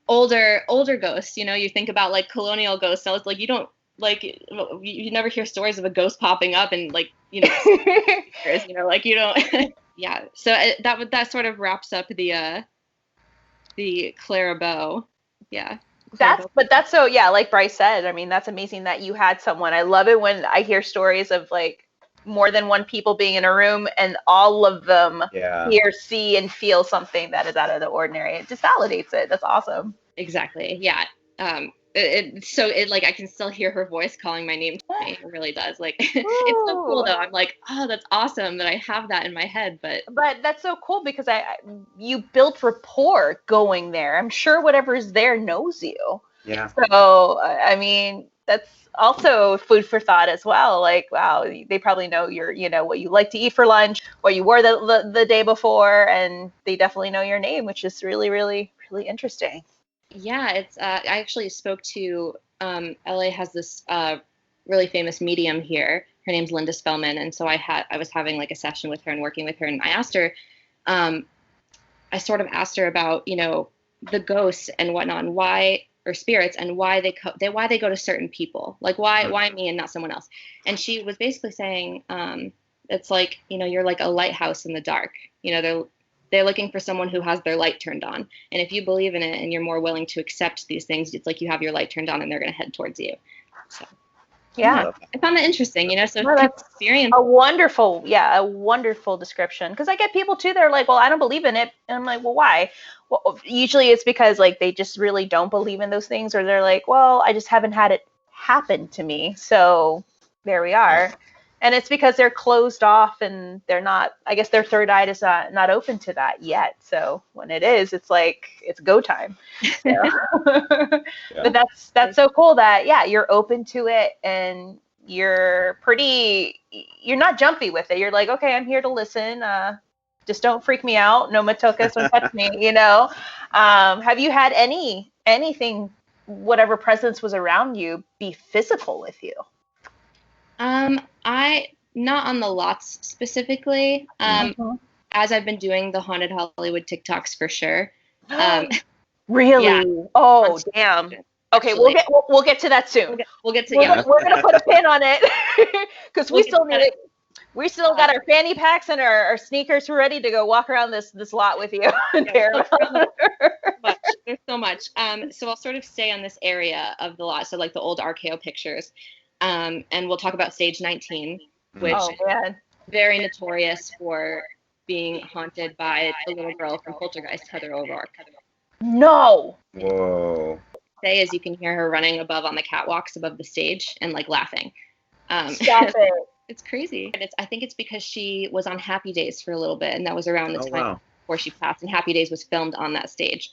older ghosts. You think about like colonial ghosts. So it's like you don't like you never hear stories of a ghost popping up and like like you don't. Yeah. So that sort of wraps up the Clara Bow. Yeah. That's so, yeah, like Bryce said, I mean, that's amazing that you had someone. I love it when I hear stories of like more than one people being in a room and all of them hear, see, and feel something that is out of the ordinary. It just validates it. That's awesome. Exactly. Yeah. It like I can still hear her voice calling my name to me. It really does. Like it's so cool though. I'm like, oh, that's awesome that I have that in my head. But that's so cool because you built rapport going there. I'm sure whatever's there knows you. Yeah. So I mean, that's also food for thought as well. Like, wow, they probably know what you like to eat for lunch, what you wore the day before, and they definitely know your name, which is really, really, really interesting. Yeah, it's I actually spoke to LA has this really famous medium here. Her name's Linda Spellman, and so I was having like a session with her and working with her, and I asked her, I sort of asked her about the ghosts and whatnot, and why, or spirits, and why they go to certain people, like why me and not someone else. And she was basically saying it's like you're like a lighthouse in the dark. They're looking for someone who has their light turned on. And if you believe in it and you're more willing to accept these things, it's like you have your light turned on and they're going to head towards you. So, yeah, I found that interesting, So that's experience. A wonderful description. Because I get people too, they're like, well, I don't believe in it. And I'm like, well, why? Well, usually it's because like they just really don't believe in those things, or they're like, well, I just haven't had it happen to me. So there we are. And it's because they're closed off and they're not, I guess their third eye is not open to that yet. So when it is, it's like, it's go time. So. Yeah. But that's so cool that, yeah, you're open to it and you're not jumpy with it. You're like, okay, I'm here to listen. Just don't freak me out. No matokas, don't touch me, you know? Have you had anything, whatever presence was around you, be physical with you? I not on the lots specifically. As I've been doing the haunted Hollywood TikToks for sure. Really? Yeah. Oh, damn. Okay, we'll get to that soon. We'll get to We're gonna put a pin on it because we still need it. We still got our fanny packs and our sneakers ready to go walk around this lot with you. There's so much. So I'll sort of stay on this area of the lot. So like the old RKO pictures. And we'll talk about stage 19, which is very notorious for being haunted by the little girl from Poltergeist, Heather O'Rourke. No. Whoa. Say as you can hear her running above on the catwalks above the stage and like laughing. Stop it. It's crazy. And I think it's because she was on Happy Days for a little bit, and that was around the time before she passed. And Happy Days was filmed on that stage.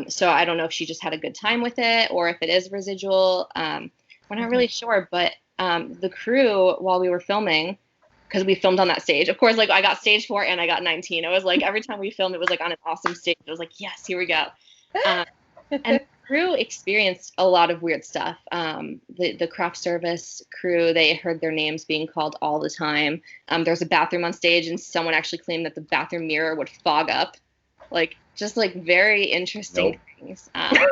So I don't know if she just had a good time with it or if it is residual. We're not really sure, but the crew, while we were filming, because we filmed on that stage, of course, like I got stage 4 and I got 19. It was like every time we filmed, it was like on an awesome stage. I was like, yes, here we go. And the crew experienced a lot of weird stuff. The craft service crew, they heard their names being called all the time. There's a bathroom on stage, and someone actually claimed that the bathroom mirror would fog up. Like, just like very interesting things. Yeah,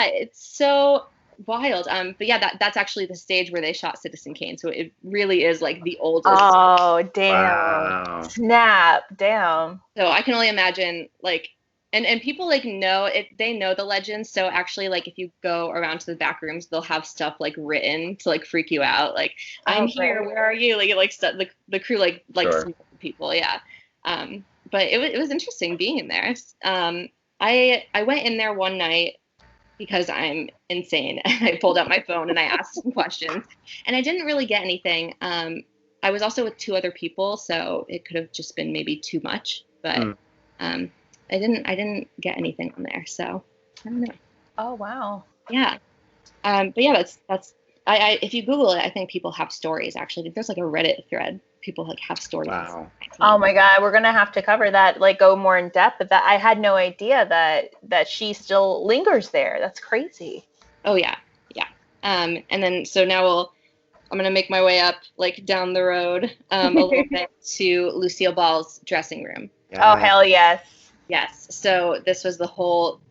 it's so wild. But yeah, that's actually the stage where they shot Citizen Kane. So it really is like the oldest. Oh, damn. Wow. Snap. Damn. So I can only imagine like, and people like know it, they know the legends. So actually, like if you go around to the back rooms, they'll have stuff like written to like freak you out. Like, I'm here, where are you? Like, it like the crew like Sure. people. Yeah. But it was interesting being in there. I went in there one night because I'm insane. And I pulled out my phone and I asked some questions, and I didn't really get anything. I was also with 2 other people, so it could have just been maybe too much, but I didn't get anything on there, so I don't know. Oh, wow. Yeah. But yeah, that's if you Google it, I think people have stories. Actually, there's like a Reddit thread. People like have stories. Wow. Oh my God, we're gonna have to cover that, like go more in depth. But that I had no idea that she still lingers there. That's crazy. Oh yeah. And then so now I'm gonna make my way up like down the road a little bit to Lucille Ball's dressing room. Yeah. Oh hell yes. Yes. So this was the whole.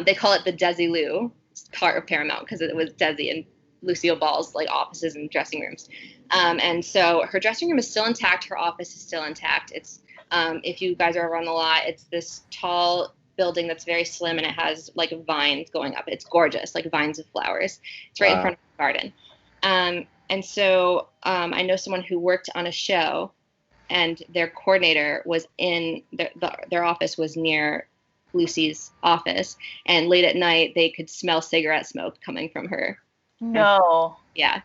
They call it the Desi-Lou part of Paramount because it was Desi and Lucille Ball's like offices and dressing rooms. And so her dressing room is still intact. Her office is still intact. It's if you guys are ever on the lot, it's this tall building that's very slim and it has like vines going up. It's gorgeous, like vines of flowers. It's right in front of the garden. And so I know someone who worked on a show, and their coordinator was in their office was near Lucy's office, and late at night they could smell cigarette smoke coming from her. No. Yeah.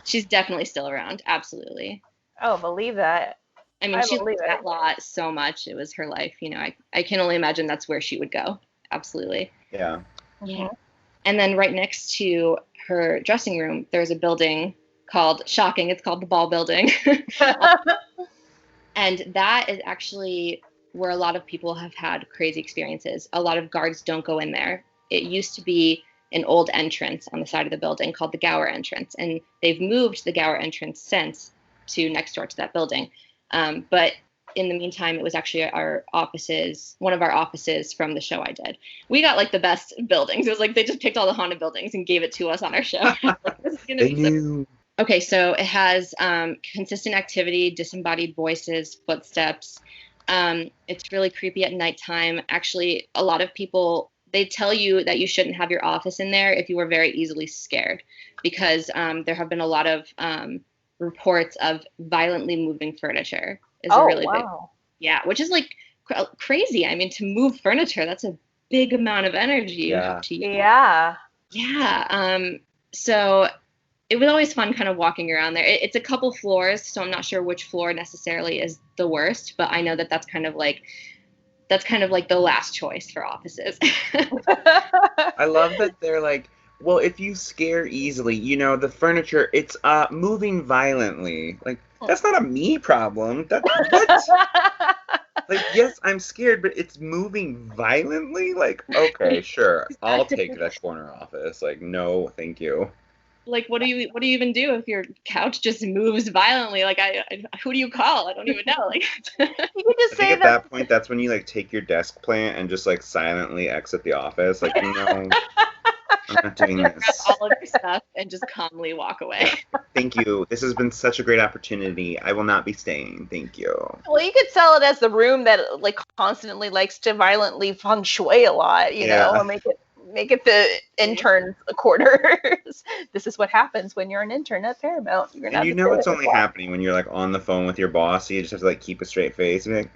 She's definitely still around. Absolutely. Oh, believe that. I mean, she loved that lot so much. It was her life. You know, I can only imagine that's where she would go. Absolutely. Yeah. Yeah. And then right next to her dressing room, there's a building called, shocking, it's called the Ball Building. And that is actually where a lot of people have had crazy experiences. A lot of guards don't go in there. It used to be an old entrance on the side of the building called the Gower entrance. And they've moved the Gower entrance since to next door to that building. But in the meantime, it was actually one of our offices from the show I did. We got like the best buildings. It was like they just picked all the haunted buildings and gave it to us on our show. Like, this is gonna They be knew. Okay, so it has consistent activity, disembodied voices, footsteps. It's really creepy at nighttime. Actually, a lot of people, they tell you that you shouldn't have your office in there if you were very easily scared, because there have been a lot of reports of violently moving furniture. Yeah, which is like crazy. I mean, to move furniture, that's a big amount of energy you have to use. Yeah. Yeah. So it was always fun kind of walking around there. It's a couple floors, so I'm not sure which floor necessarily is the worst, but I know that that's kind of like the last choice for offices. I love that they're like, well, if you scare easily, you know, the furniture, it's moving violently. Like, that's not a me problem. That's what? Like, yes, I'm scared, but it's moving violently? Like, okay, sure. I'll take that corner office. Like, no, thank you. Like, what do you even do if your couch just moves violently? Like, who do you call? I don't even know. Like, You could just I say think at that point, that's when you like take your desk plant and just like silently exit the office. Like, no, I'm not doing grab this. all of your stuff and just calmly walk away. Thank you. This has been such a great opportunity. I will not be staying. Thank you. Well, you could sell it as the room that like constantly likes to violently feng shui a lot, you know, or make it the intern's quarters. This is what happens when you're an intern at Paramount. You're And you know it's only happening when you're like on the phone with your boss, so you just have to like keep a straight face and be like,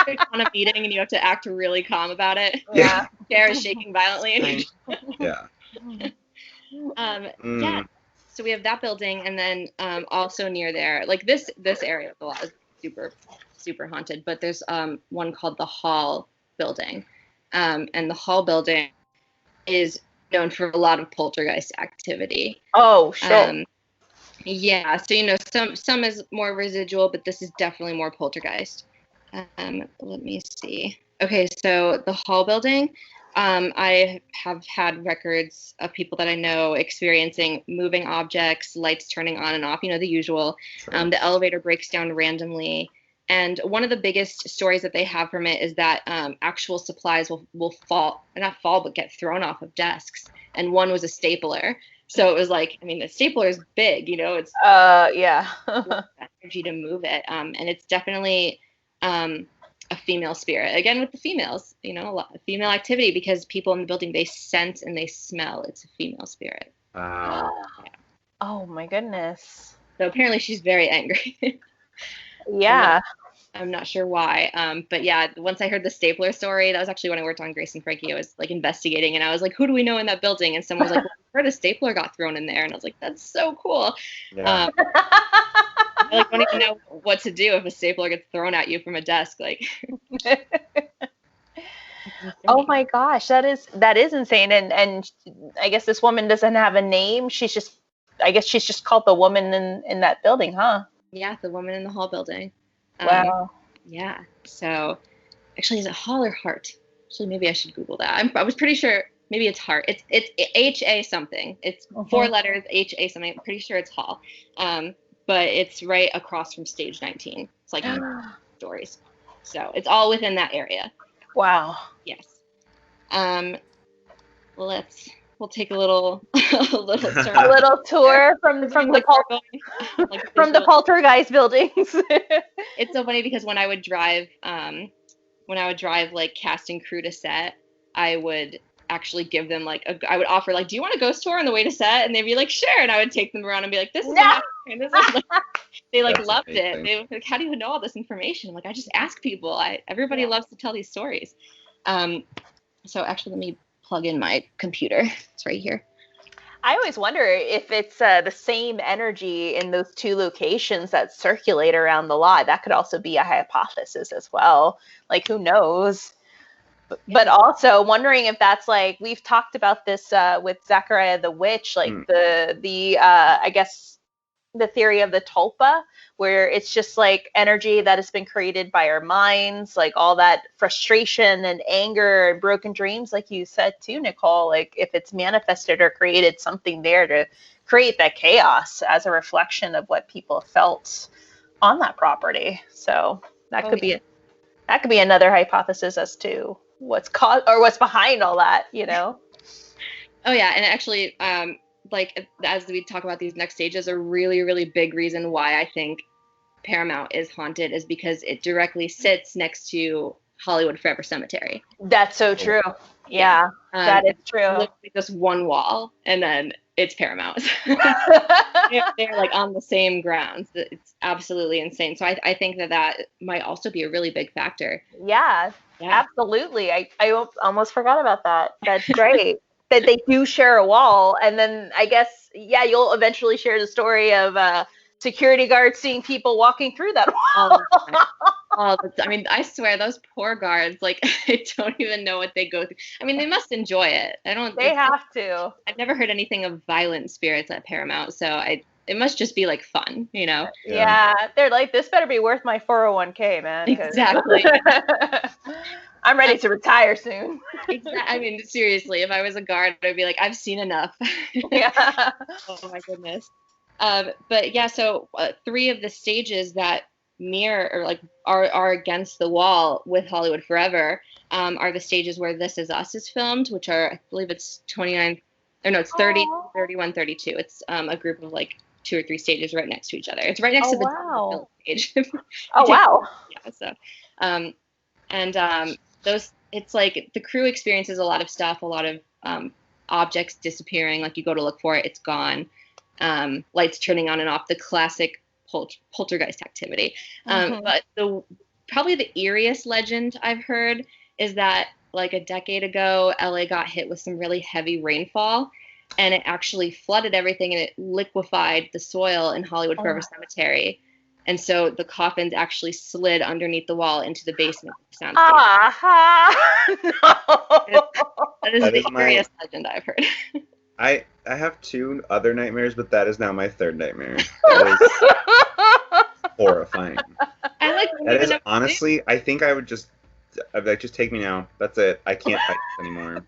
You're on a meeting and you have to act really calm about it. Yeah. Chair is shaking violently. Yeah. Yeah. So we have that building, and then also near there, like this area of the lot is super, super haunted. But there's one called the Hall building, and the Hall building is known for a lot of poltergeist activity. Oh, sure. Yeah. So, you know, some is more residual, but this is definitely more poltergeist. Let me see. Okay, so the Hall building, I have had records of people that I know experiencing moving objects, lights turning on and off, you know, the usual. Sure. The elevator breaks down randomly. And one of the biggest stories that they have from it is that actual supplies will fall, not fall, but get thrown off of desks. And one was a stapler. So it was like, I mean, the stapler is big, you know, it's yeah. energy to move it. And it's definitely a female spirit. Again, with the females, you know, a lot of female activity, because people in the building, they sense and they smell. It's a female spirit. Wow. Yeah. Oh my goodness. So apparently she's very angry. Yeah. I'm not sure why. But yeah, once I heard the stapler story, that was actually when I worked on Grace and Frankie. I was like investigating, and I was like, who do we know in that building? And someone was like, well, I heard a stapler got thrown in there. And I was like, that's so cool. Yeah. I like don't even know what to do if a stapler gets thrown at you from a desk. Like, Oh my gosh, that is insane. And I guess this woman doesn't have a name. I guess she's just called the woman in that building, huh? Yeah, the woman in the Hall building. Wow. Yeah. So, actually, is it Hall or Hart? Actually, maybe I should Google that. I was pretty sure maybe it's Hart. It's H-A something. It's 4 letters, H-A something. I'm pretty sure it's Hall. But it's right across from Stage 19. It's like stories. So it's all within that area. Wow. Yes. We'll take a little tour. A little tour from the poltergeist buildings. It's so funny because when I would drive like cast and crew to set, I would actually give them I would offer like, do you want a ghost tour on the way to set? And they'd be like, sure. And I would take them around and be like, this is what happened. This is they like That's loved amazing. it. They were like, how do you know all this information? I'm like, I just ask people. Everybody loves to tell these stories. So actually, let me plug in my computer. It's right here. I always wonder if it's the same energy in those two locations that circulate around the lot. That could also be a hypothesis as well. Like, who knows? But also wondering if that's like, we've talked about this with Zachariah the Witch, like the I guess the theory of the tulpa, where it's just like energy that has been created by our minds, like all that frustration and anger and broken dreams, like you said too, Nicole, like if it's manifested or created something there to create that chaos as a reflection of what people felt on that property. So that could be another hypothesis as to what's caused or what's behind all that, you know? Oh yeah. And actually, like as we talk about these next stages, a really, really big reason why I think Paramount is haunted is because it directly sits next to Hollywood Forever Cemetery. That's so true. Yeah, that is true. Literally just one wall, and then it's Paramount. They're like on the same grounds. It's absolutely insane. So I think that might also be a really big factor. Yeah. Absolutely. I almost forgot about that. That's great. that they do share a wall, and then I guess you'll eventually share the story of security guards seeing people walking through that wall. I mean, I swear those poor guards, like, I don't even know what they go through. I mean, they must enjoy it. They have to. I've never heard anything of violent spirits at Paramount, so it must just be like fun, you know? Yeah, they're like, this better be worth my 401k, man. Exactly. I'm ready to retire soon. I mean, seriously, if I was a guard, I'd be like, I've seen enough. Yeah. Oh my goodness. But yeah, so 3 of the stages that mirror or like are against the wall with Hollywood Forever are the stages where This Is Us is filmed, which are, I believe it's 29, or no, it's 30, 31, 32. It's a group of like 2 or 3 stages right next to each other. It's right next to the stage. Wow. Yeah. So, those, it's like the crew experiences a lot of stuff, a lot of objects disappearing. Like you go to look for it, it's gone. Lights turning on and off, the classic poltergeist activity. But probably the eeriest legend I've heard is that like a decade ago, LA got hit with some really heavy rainfall, and it actually flooded everything, and it liquefied the soil in Hollywood Forever Cemetery. And so the coffins actually slid underneath the wall into the basement of the soundstage. No. That is the eeriest legend I've heard. I have 2 other nightmares, but that is now my 3rd nightmare. That is horrifying. That is honestly, I think I'd like, just take me now. That's it. I can't fight this anymore.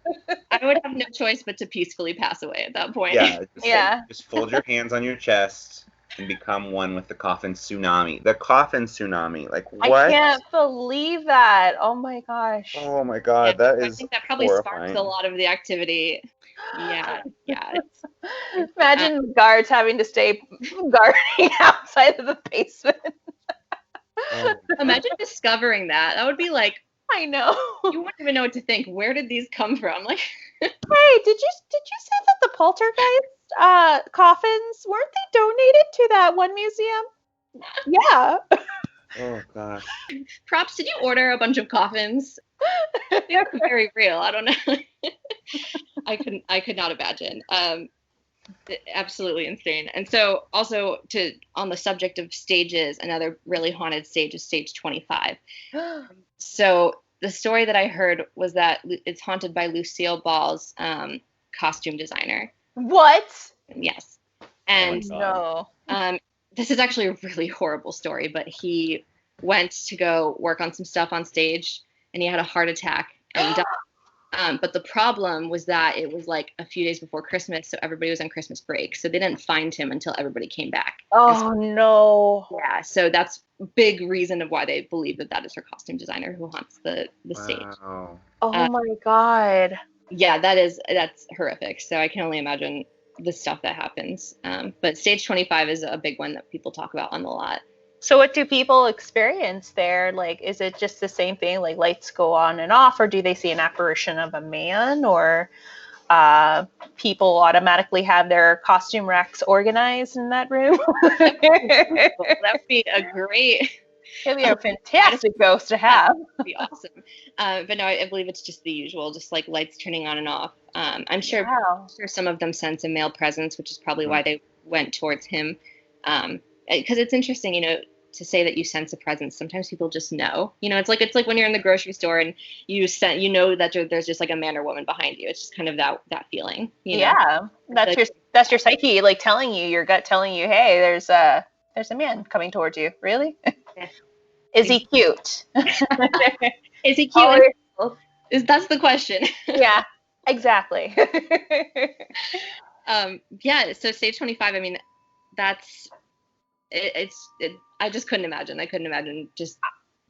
I would have no choice but to peacefully pass away at that point. Yeah. Just fold your hands on your chest and become one with the coffin tsunami. The coffin tsunami. Like, what? I can't believe that. Oh my gosh. Oh my god, that is. I think that probably horrifying. sparks a lot of the activity. Yeah. Imagine guards having to stay guarding outside of the basement. Imagine discovering that. That would be like, I know. You wouldn't even know what to think. Where did these come from? Like, hey, did you say that the poltergeist coffins, weren't they donated to that one museum? Yeah. Oh gosh. Props, did you order a bunch of coffins? They're very real. I don't know. I could not imagine. Absolutely insane. And so also on the subject of stages, another really haunted stage is stage 25. So the story that I heard was that it's haunted by Lucille Ball's costume designer. What? Yes. And this is actually a really horrible story, but he went to go work on some stuff on stage, and he had a heart attack and died. But the problem was that it was like a few days before Christmas, so everybody was on Christmas break. So they didn't find him until everybody came back. Oh, no. Yeah, so that's a big reason of why they believe that is her costume designer who haunts the stage. Oh, my God. Yeah, that's horrific. So I can only imagine the stuff that happens. But stage 25 is a big one that people talk about on the lot. So what do people experience there? Like, is it just the same thing, like lights go on and off, or do they see an apparition of a man, or people automatically have their costume racks organized in that room? That would be It'd be a fantastic ghost to have. That would be awesome. But no, I believe it's just the usual, just like lights turning on and off. I'm sure some of them sense a male presence, which is probably why they went towards him. Because it's interesting, to say that you sense a presence. Sometimes people just know. It's like when you're in the grocery store and that there's just like a man or woman behind you. It's just kind of that feeling. Yeah, that's your psyche, like telling you, your gut telling you, hey, there's a man coming towards you. Really? Yeah. Is he cute? Is he cute? That's the question. Yeah, exactly. So stage 25. I mean, that's. I just couldn't imagine. I couldn't imagine just.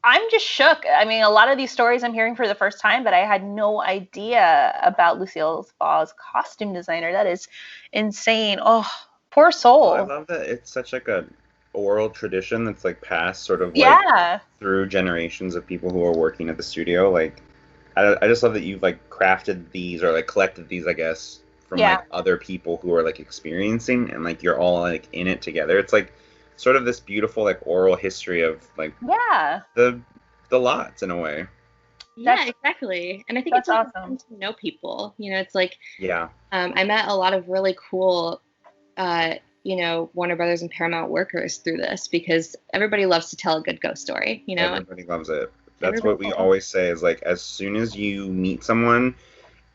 I'm just shook. I mean, a lot of these stories I'm hearing for the first time, but I had no idea about Lucille Ball's costume designer. That is insane. Oh, poor soul. Well, I love that it's such like a oral tradition that's like passed sort of like through generations of people who are working at the studio. Like, I just love that you've like crafted these or like collected these, I guess, from like other people who are like experiencing, and like you're all like in it together. It's like sort of this beautiful like oral history of like the lots in a way. Yeah, exactly. And I think it's awesome to know people. You know, it's like, I met a lot of really cool, Warner Brothers and Paramount workers through this, because everybody loves to tell a good ghost story, you know? Everybody loves it. That's what we always say is, like, as soon as you meet someone,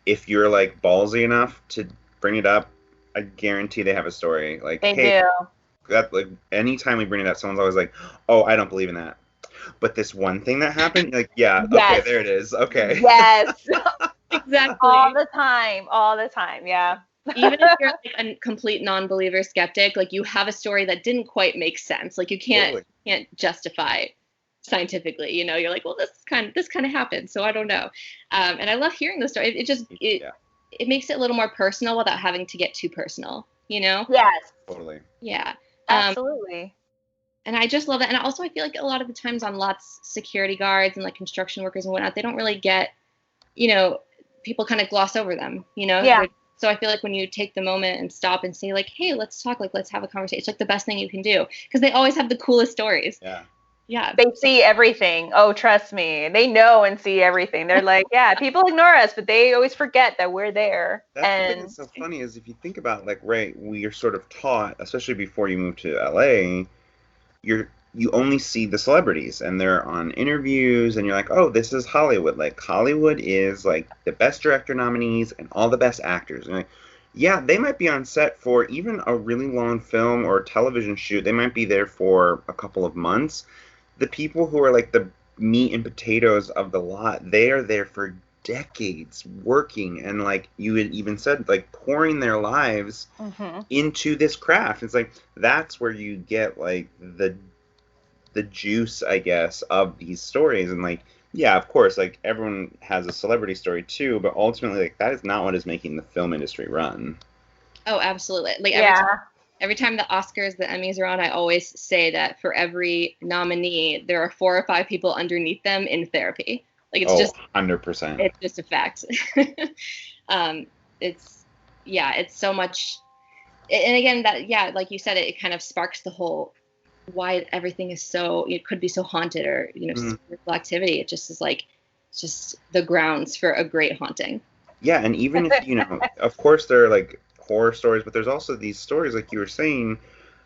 if you're, like, ballsy enough to bring it up, I guarantee they have a story. Like, they hey, do. Like, anytime we bring it up, someone's always like, oh, I don't believe in that. But this one thing that happened, like, okay, there it is. Okay. Yes. Exactly. All the time. Yeah. Even if you're like a complete non-believer skeptic, like, you have a story that didn't quite make sense. Like, you can't justify scientifically, you know, you're like, well, this kind of happened, so I don't know. And I love hearing the story. It makes it a little more personal without having to get too personal, you know? Yes. Totally. Yeah. Absolutely. And I just love that. And also, I feel like a lot of the times on lots, security guards and like construction workers and whatnot, they don't really get, you know, people kind of gloss over them, you know? Yeah. So I feel like when you take the moment and stop and say, like, hey, let's talk, like, let's have a conversation, it's like the best thing you can do, because they always have the coolest stories. Yeah. They see everything. Oh, trust me. They know and see everything. They're like, yeah, people ignore us, but they always forget that we're there. That's the thing that's so funny is, if you think about, like, right, we are sort of taught, especially before you move to LA, you only see the celebrities, and they're on interviews, and you're like, oh, this is Hollywood. Like, Hollywood is like the best director nominees and all the best actors. And like, yeah, they might be on set for even a really long film or television shoot. They might be there for a couple of months. The people who are like the meat and potatoes of the lot, they are there for decades working, and like you had even said, like, pouring their lives into this craft. It's like, that's where you get like the juice, I guess, of these stories. And like, yeah, of course, like, everyone has a celebrity story too, but ultimately, like, that is not what is making the film industry run. Oh, absolutely. Like, every time the Oscars, the Emmys are on, I always say that for every nominee, there are 4 or 5 people underneath them in therapy. Like, it's just 100%. It's just a fact. It's so much. And again, that, like you said, it kind of sparks the whole why everything is so, it could be so haunted, or, you know, spiritual activity. It just is like, it's just the grounds for a great haunting. Yeah, and even if, you know, of course there are like horror stories, but there's also these stories, like you were saying,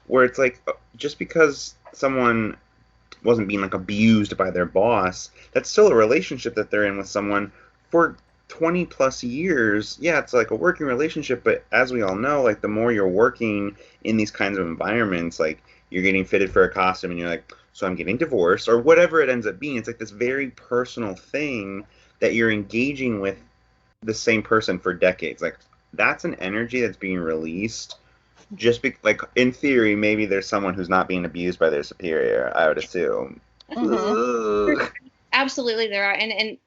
where it's like, just because someone wasn't being like abused by their boss, that's still a relationship that they're in with someone for 20 plus years. Yeah, it's like a working relationship, but as we all know, like, the more you're working in these kinds of environments, like, you're getting fitted for a costume and you're like, so I'm getting divorced, or whatever it ends up being. It's like this very personal thing that you're engaging with the same person for decades. Like, that's an energy that's being released. Just like, in theory, maybe there's someone who's not being abused by their superior, I would assume. Absolutely, there are. And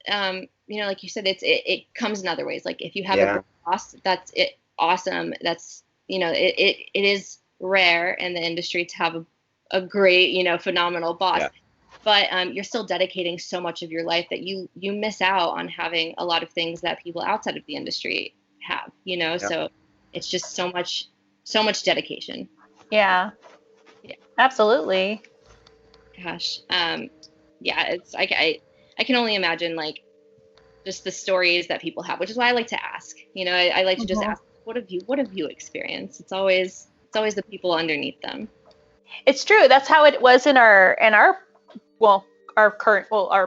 you know, like you said, it comes in other ways. Like, if you have a boss, that's it. Awesome. That's, you know, it is rare in the industry to have a great, you know, phenomenal boss. But you're still dedicating so much of your life that you miss out on having a lot of things that people outside of the industry have, you know. So it's just so much dedication. Yeah, absolutely. Gosh. It's I can only imagine, like, just the stories that people have, which is why I like to ask, you know. I like to just ask, what have you experienced? It's always the people underneath them. It's true. That's how it was in our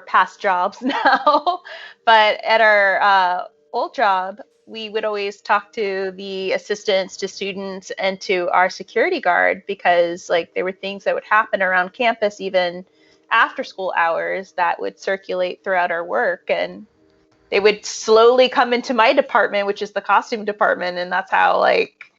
past jobs now. But at our old job, we would always talk to the assistants, to students, and to our security guard, because, like, there were things that would happen around campus even after school hours that would circulate throughout our work, and they would slowly come into my department, which is the costume department. And that's how, like,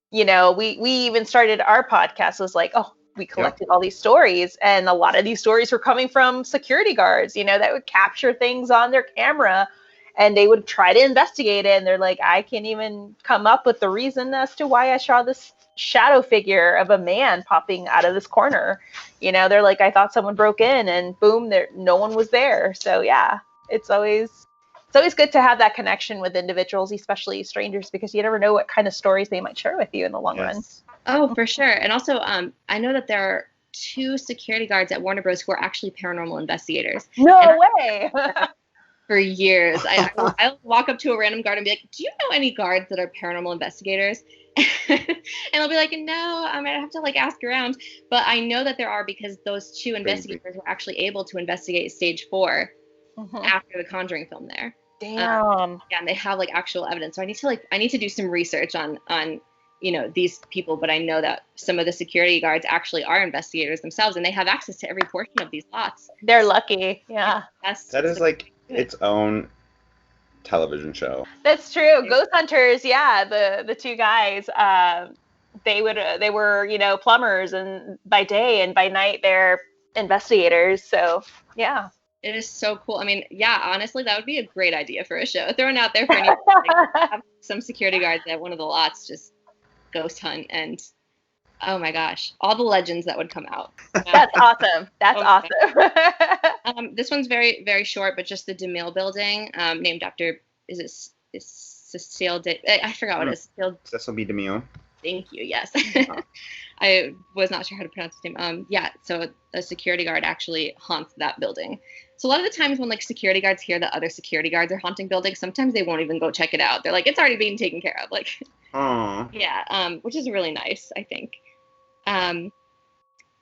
you know, we even started our podcast. It was like, oh, we collected all these stories, and a lot of these stories were coming from security guards, you know, that would capture things on their camera, and they would try to investigate it. And they're like, I can't even come up with the reason as to why I saw this shadow figure of a man popping out of this corner. You know, they're like, I thought someone broke in, and boom, no one was there. So yeah, it's always good to have that connection with individuals, especially strangers, because you never know what kind of stories they might share with you in the long run. Oh, for sure. And also, I know that there are 2 security guards at Warner Bros. Who are actually paranormal investigators. No way. for years. I'll walk up to a random guard and be like, "Do you know any guards that are paranormal investigators?" And I'll be like, "No, I might have to like ask around." But I know that there are because those two investigators were actually able to investigate stage 4 after the Conjuring film there. Damn. Yeah, and they have like actual evidence. So I need to do some research on these people, but I know that some of the security guards actually are investigators themselves, and they have access to every portion of these lots. They're lucky. Yeah. That is like its own television show. That's true. Ghost Hunters, yeah, the two guys, they were plumbers, and by day and by night they're investigators. So yeah. It is so cool. I mean, yeah, honestly, that would be a great idea for a show. Thrown out there for anyone. Have some security guards at one of the lots just ghost hunt, and oh my gosh, all the legends that would come out. That's awesome. That's awesome. This one's very, very short, but just the DeMille building, named after, is Cecile I forgot what it is. Cecil B. DeMille. Thank you, yes. I was not sure how to pronounce his name. Yeah, so a security guard actually haunts that building. So a lot of the times when like security guards hear that other security guards are haunting buildings, sometimes they won't even go check it out. They're like, it's already being taken care of. Like, yeah, which is really nice, I think. And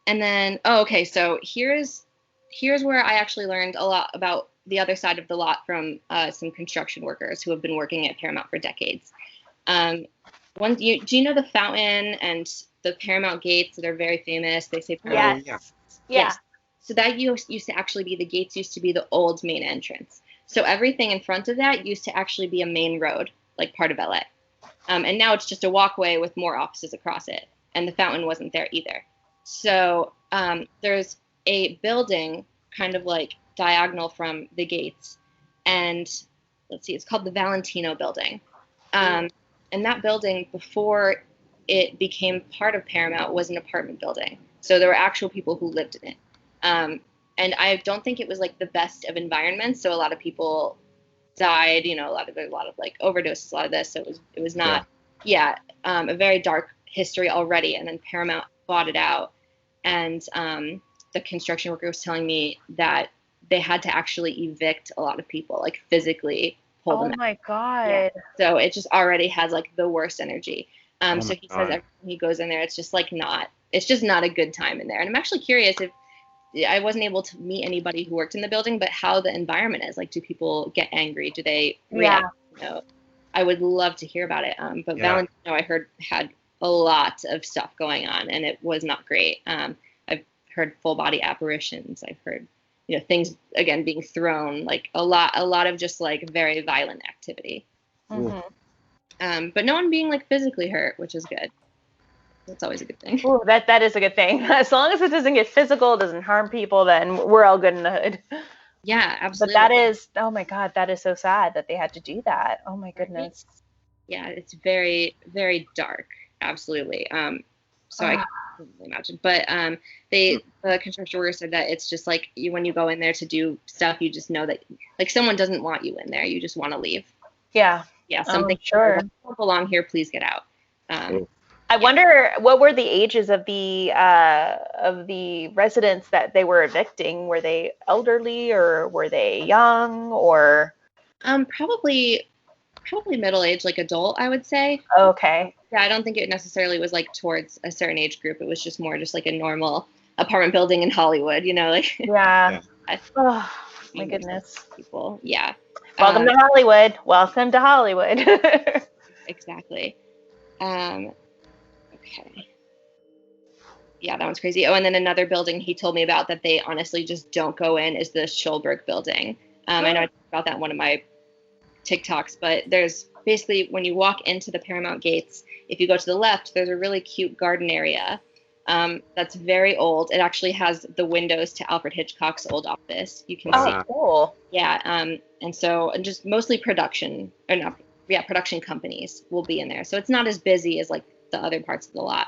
then, okay, so here's where I actually learned a lot about the other side of the lot from some construction workers who have been working at Paramount for decades. Do you know the fountain and the Paramount gates that are very famous? They say Paramount. Yeah. So that used to actually be, the gates used to be the old main entrance. So everything in front of that used to actually be a main road, like part of LA. And now it's just a walkway with more offices across it. And the fountain wasn't there either. So there's a building kind of like diagonal from the gates. And let's see, it's called the Valentino Building. And that building, before it became part of Paramount, was an apartment building. So there were actual people who lived in it. And I don't think it was like the best of environments. So a lot of people died, a lot of like overdoses, a lot of this. So it was not, a very dark history already. And then Paramount bought it out. And the construction worker was telling me that they had to actually evict a lot of people, like physically pull them out. Oh my God. Yeah. So it just already has like the worst energy. So he says every time he goes in there, it's just not a good time in there. And I'm actually curious if, I wasn't able to meet anybody who worked in the building, but how the environment is. Like, do people get angry? Do they react? I would love to hear about it. But Valentino, I heard, had a lot of stuff going on, and it was not great. I've heard full body apparitions. I've heard, things again being thrown, like a lot of just like very violent activity. But no one being like physically hurt, which is good. That's always a good thing. Ooh, that is a good thing. As long as it doesn't get physical, doesn't harm people, then we're all good in the hood. Yeah, absolutely. But that is, oh my God, that is so sad that they had to do that. Oh my goodness. Yeah, it's very, very dark. Absolutely. So I can't imagine. But the construction worker said that it's just like when you go in there to do stuff, you just know that like someone doesn't want you in there. You just want to leave. Yeah. Yeah. Something don't belong here. Please get out. I wonder what were the ages of the residents that they were evicting. Were they elderly or were they young or? Probably middle-aged, like adult, I would say. Okay. Yeah, I don't think it necessarily was like towards a certain age group. It was just more just like a normal apartment building in Hollywood, like. Yeah. Oh my goodness. People. Yeah. Welcome to Hollywood. Welcome to Hollywood. Exactly. Okay. Yeah, that one's crazy. Oh, and then another building he told me about that they honestly just don't go in is the Schulberg building. I know I talked about that in one of my TikToks, but there's basically when you walk into the Paramount gates, if you go to the left, there's a really cute garden area that's very old. It actually has the windows to Alfred Hitchcock's old office. You can see. Cool. Yeah. And just mostly production companies will be in there. So it's not as busy as like the other parts of the lot.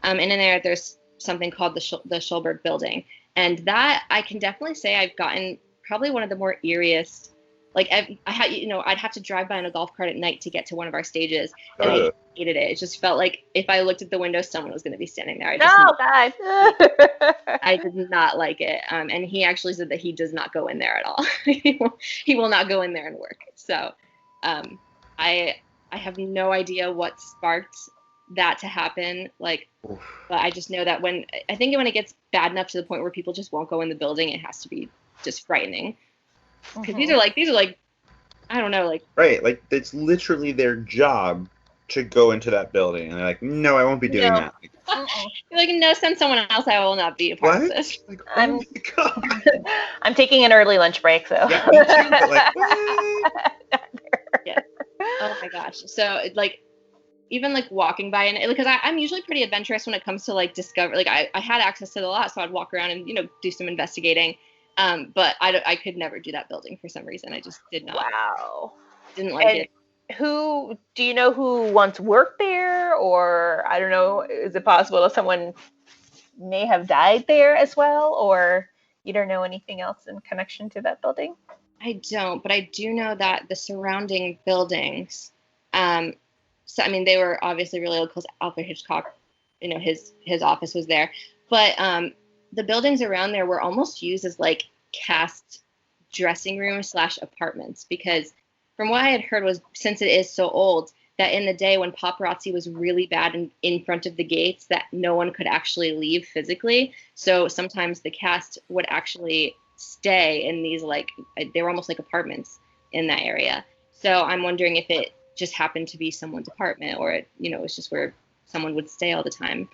And in there's something called the Schulberg building. And that I can definitely say I've gotten probably one of the more eeriest like I had, I'd have to drive by on a golf cart at night to get to one of our stages, and I hated it. It just felt like if I looked at the window, someone was going to be standing there. God. I did not like it. And he actually said that he does not go in there at all. He will not go in there and work. So I have no idea what sparked that to happen. Like, but I just know that when it gets bad enough to the point where people just won't go in the building, it has to be just frightening. Because these are like, I don't know, like. Right, like it's literally their job to go into that building, and they're like, no, I won't be doing that. You're like, no, send someone else. I will not be a part of this. Like, oh my God. I'm taking an early lunch break, so. Yeah, me too, but like, what? Yeah. Oh my gosh. So like, even like walking by, and because I'm usually pretty adventurous when it comes to like discover. Like I had access to the lot, so I'd walk around and do some investigating. But I could never do that building for some reason. I just did not. Wow. Didn't like it. Who do you know who once worked there, or I don't know, is it possible that someone may have died there as well, or you don't know anything else in connection to that building? I don't, but I do know that the surrounding buildings, so I mean, they were obviously really old because Alfred Hitchcock, his office was there, but the buildings around there were almost used as like cast dressing rooms / apartments, because from what I had heard was, since it is so old, that in the day when paparazzi was really bad in front of the gates, that no one could actually leave physically. So sometimes the cast would actually stay in these, like, they were almost like apartments in that area. So I'm wondering if it just happened to be someone's apartment, or it was just where someone would stay all the time.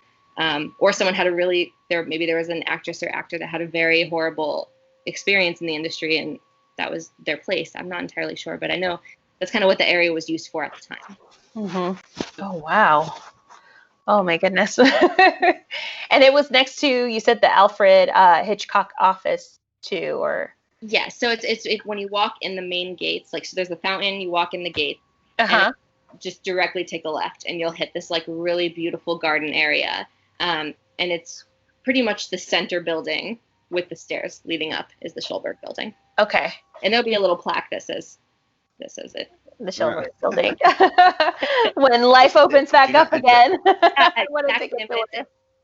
Or someone had maybe there was an actress or actor that had a very horrible experience in the industry, and that was their place. I'm not entirely sure, but I know that's kind of what the area was used for at the time. Mm-hmm. Oh, wow. Oh, my goodness. And it was next to, you said, the Alfred Hitchcock office too, or? Yeah, so it's when you walk in the main gates, like, so there's the fountain, you walk in the gate, and just directly take a left, and you'll hit this like really beautiful garden area. And it's pretty much the center building with the stairs leading up is the Schulberg building. Okay. And there'll be a little plaque that says, this is it. The Schulberg building. When life opens back up again. Exactly.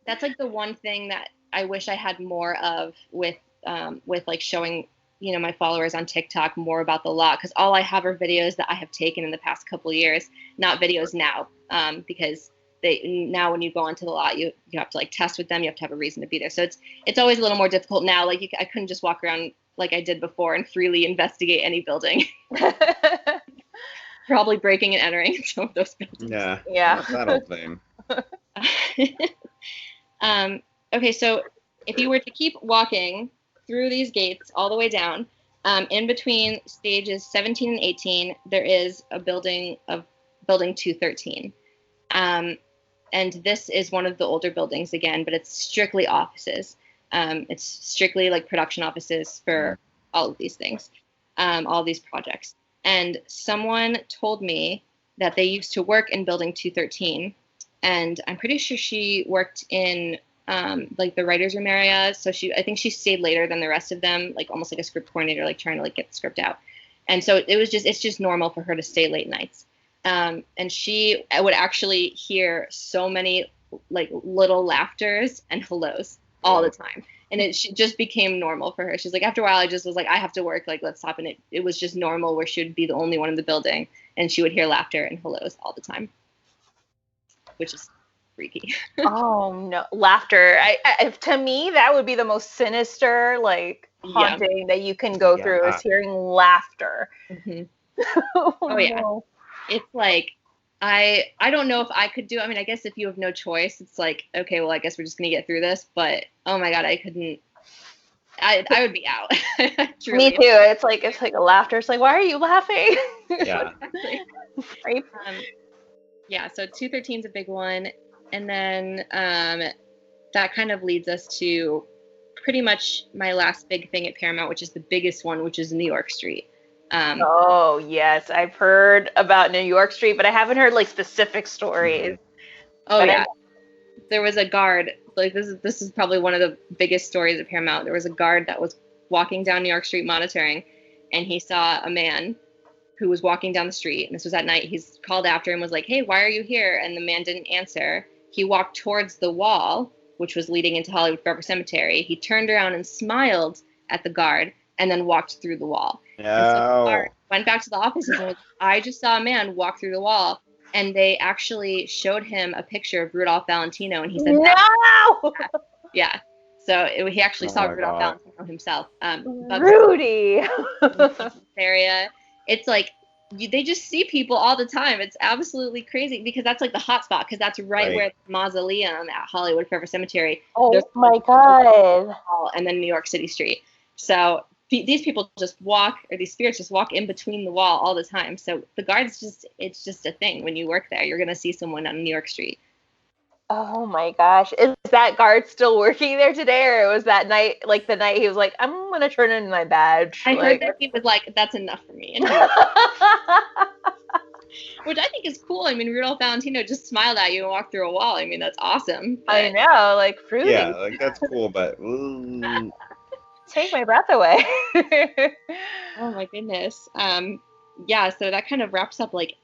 That's like the one thing that I wish I had more of with like showing, my followers on TikTok more about the lot, because all I have are videos that I have taken in the past couple of years, not videos now, because now when you go onto the lot, you have to like test with them, you have to have a reason to be there. So it's always a little more difficult now. Like I couldn't just walk around like I did before and freely investigate any building. Probably breaking and entering some of those buildings. Yeah. That old thing. Okay, so if you were to keep walking through these gates all the way down, in between stages 17 and 18, there is a building 213. And this is one of the older buildings again, but it's strictly offices. It's strictly like production offices for all of these things, all of these projects. And someone told me that they used to work in building 213, and I'm pretty sure she worked in like the writer's room area. So I think she stayed later than the rest of them, like almost like a script coordinator, like trying to like get the script out. And so it's just normal for her to stay late nights. And she would actually hear so many like little laughters and hellos all the time. And it just became normal for her. She's like, after a while, I just was like, I have to work, like, let's stop. And it was just normal where she would be the only one in the building, and she would hear laughter and hellos all the time, which is freaky. Oh, no. Laughter. To me, that would be the most sinister, like, haunting that you can go through, is hearing laughter. Mm-hmm. Oh, yeah. No. It's like, I don't know if I could do, I mean, I guess if you have no choice, it's like, okay, well, I guess we're just going to get through this. But, oh my God, I couldn't, I would be out. Me too. It's like a laughter. It's like, why are you laughing? Yeah. Right? Yeah, so 213 is a big one. And then that kind of leads us to pretty much my last big thing at Paramount, which is the biggest one, which is New York Street. Oh, yes. I've heard about New York Street, but I haven't heard like specific stories. Oh, but yeah. There was a guard, like this is probably one of the biggest stories at Paramount. There was a guard that was walking down New York Street monitoring, and he saw a man who was walking down the street, and this was at night. He's called after him, was like, hey, why are you here? And the man didn't answer. He walked towards the wall, which was leading into Hollywood Forever Cemetery. He turned around and smiled at the guard and then walked through the wall. No. And so the guard went back to the office and was, I just saw a man walk through the wall. And they actually showed him a picture of Rudolph Valentino, and he said, no! Yeah. So he actually saw Rudolph God. Valentino himself. But Rudy! area, it's like they just see people all the time. It's absolutely crazy because that's like the hot spot, because that's right where the mausoleum at Hollywood Forever Cemetery. Oh my God. And then New York City Street. So these people just walk, or these spirits just walk in between the wall all the time. So the guards it's just a thing. When you work there, you're going to see someone on New York Street. Oh my gosh. Is that guard still working there today, or was that night, like the night he was like, I'm going to turn in my badge? I heard that he was like, that's enough for me. And which I think is cool. I mean, Rudolph Valentino just smiled at you and walked through a wall. I mean, that's awesome. I know, like fruity. Yeah, like that's cool, but ooh. Take my breath away. Oh my goodness. Yeah, so that kind of wraps up, like,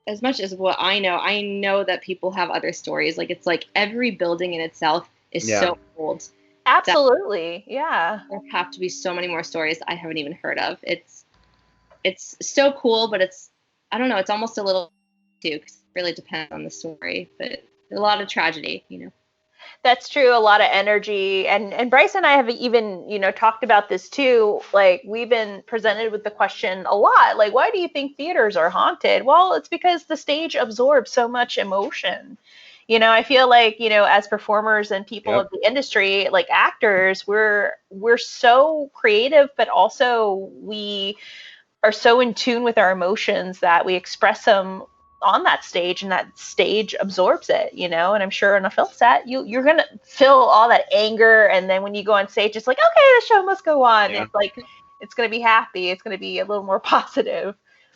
as much as what I know that people have other stories. Like, it's like every building in itself is so old. Absolutely. Yeah. There have to be so many more stories I haven't even heard of. It's so cool, but I don't know, it's almost a little too, because it really depends on the story, but a lot of tragedy, you know. That's true. A lot of energy. And Bryce and I have even, talked about this too. Like, we've been presented with the question a lot, like, why do you think theaters are haunted? Well, it's because the stage absorbs so much emotion. I feel like, as performers and people of the industry, like actors, we're so creative, but also we are so in tune with our emotions that we express them on that stage, and that stage absorbs it, and I'm sure on a film set you're gonna feel all that anger, and then when you go on stage it's like, okay, the show must go on. It's like, it's gonna be happy, it's gonna be a little more positive.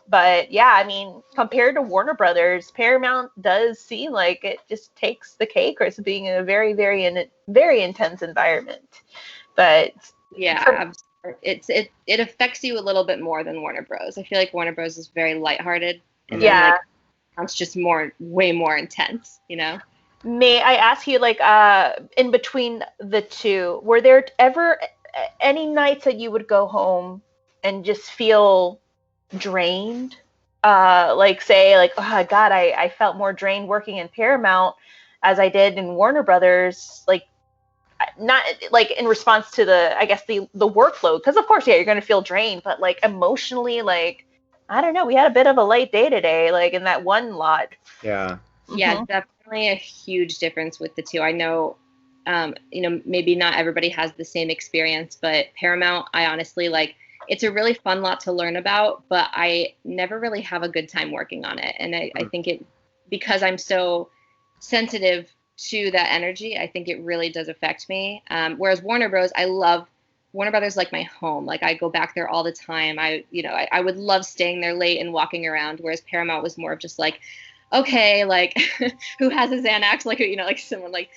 But yeah, I mean, compared to Warner Brothers, Paramount does seem like it just takes the cake, or it's being in a very, very, very intense environment. But yeah, it affects you a little bit more than Warner Bros. I feel like Warner Bros is very lighthearted, and then, like, it's just way more intense, May I ask you, like, in between the two, were there ever any nights that you would go home and just feel drained? Like, say, like, oh God, I felt more drained working in Paramount as I did in Warner Brothers, like, not like in response to the workload, because of course, you're going to feel drained, but like emotionally, like, I don't know, we had a bit of a late day today, like in that one lot. Yeah, definitely a huge difference with the two. I know, maybe not everybody has the same experience, but Paramount, I honestly, like, it's a really fun lot to learn about, but I never really have a good time working on it. And I think because I'm so sensitive to that energy, I think it really does affect me. Whereas Warner Bros, I love Warner Brothers, like my home. Like, I go back there all the time. I would love staying there late and walking around. Whereas Paramount was more of just like, okay, like, who has a Xanax? Like, like someone like,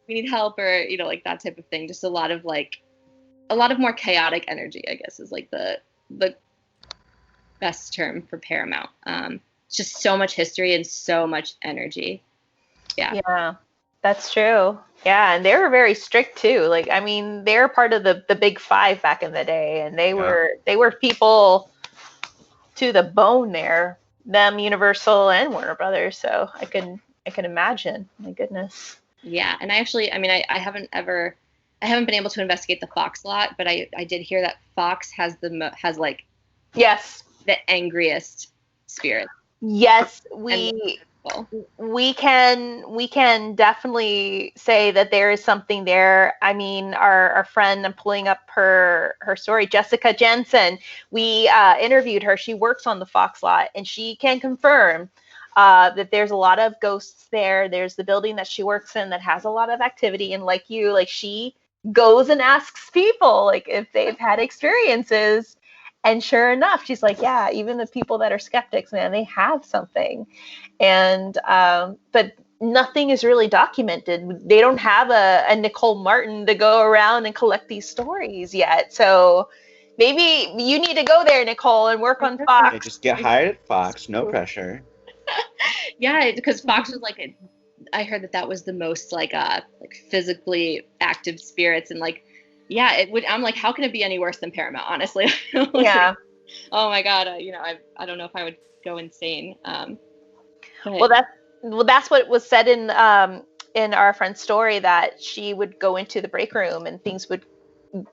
we need help, or, like that type of thing. Just a lot of more chaotic energy, I guess, is like the best term for Paramount. It's just so much history and so much energy. Yeah, that's true. Yeah, and they were very strict too. Like, I mean, they're part of the big five back in the day, and they were people to the bone there. Them, Universal, and Warner Brothers. So I can imagine. My goodness. Yeah, and I haven't been able to investigate the Fox lot, but I did hear that Fox has the angriest spirit. Yes, we can definitely say that there is something there. I mean, our friend, I'm pulling up her story, Jessica Jensen. We interviewed her. She works on the Fox lot, and she can confirm that there's a lot of ghosts there. There's the building that she works in that has a lot of activity, and like you, like, she goes and asks people, like, if they've had experiences. And sure enough, she's like, yeah, even the people that are skeptics, man, they have something. And but nothing is really documented. They don't have a Nicole Martin to go around and collect these stories yet. So Maybe you need to go there, Nicole, and work on Fox. Yeah, just get hired at Fox, no pressure. Yeah, because Fox was like I heard that was the most like physically active spirits, and like, yeah, it would. I'm like, how can it be any worse than Paramount? Honestly. Like, Yeah. Oh my God. I don't know if I would go insane. Well, that's what was said in our friend's story, that she would go into the break room and things would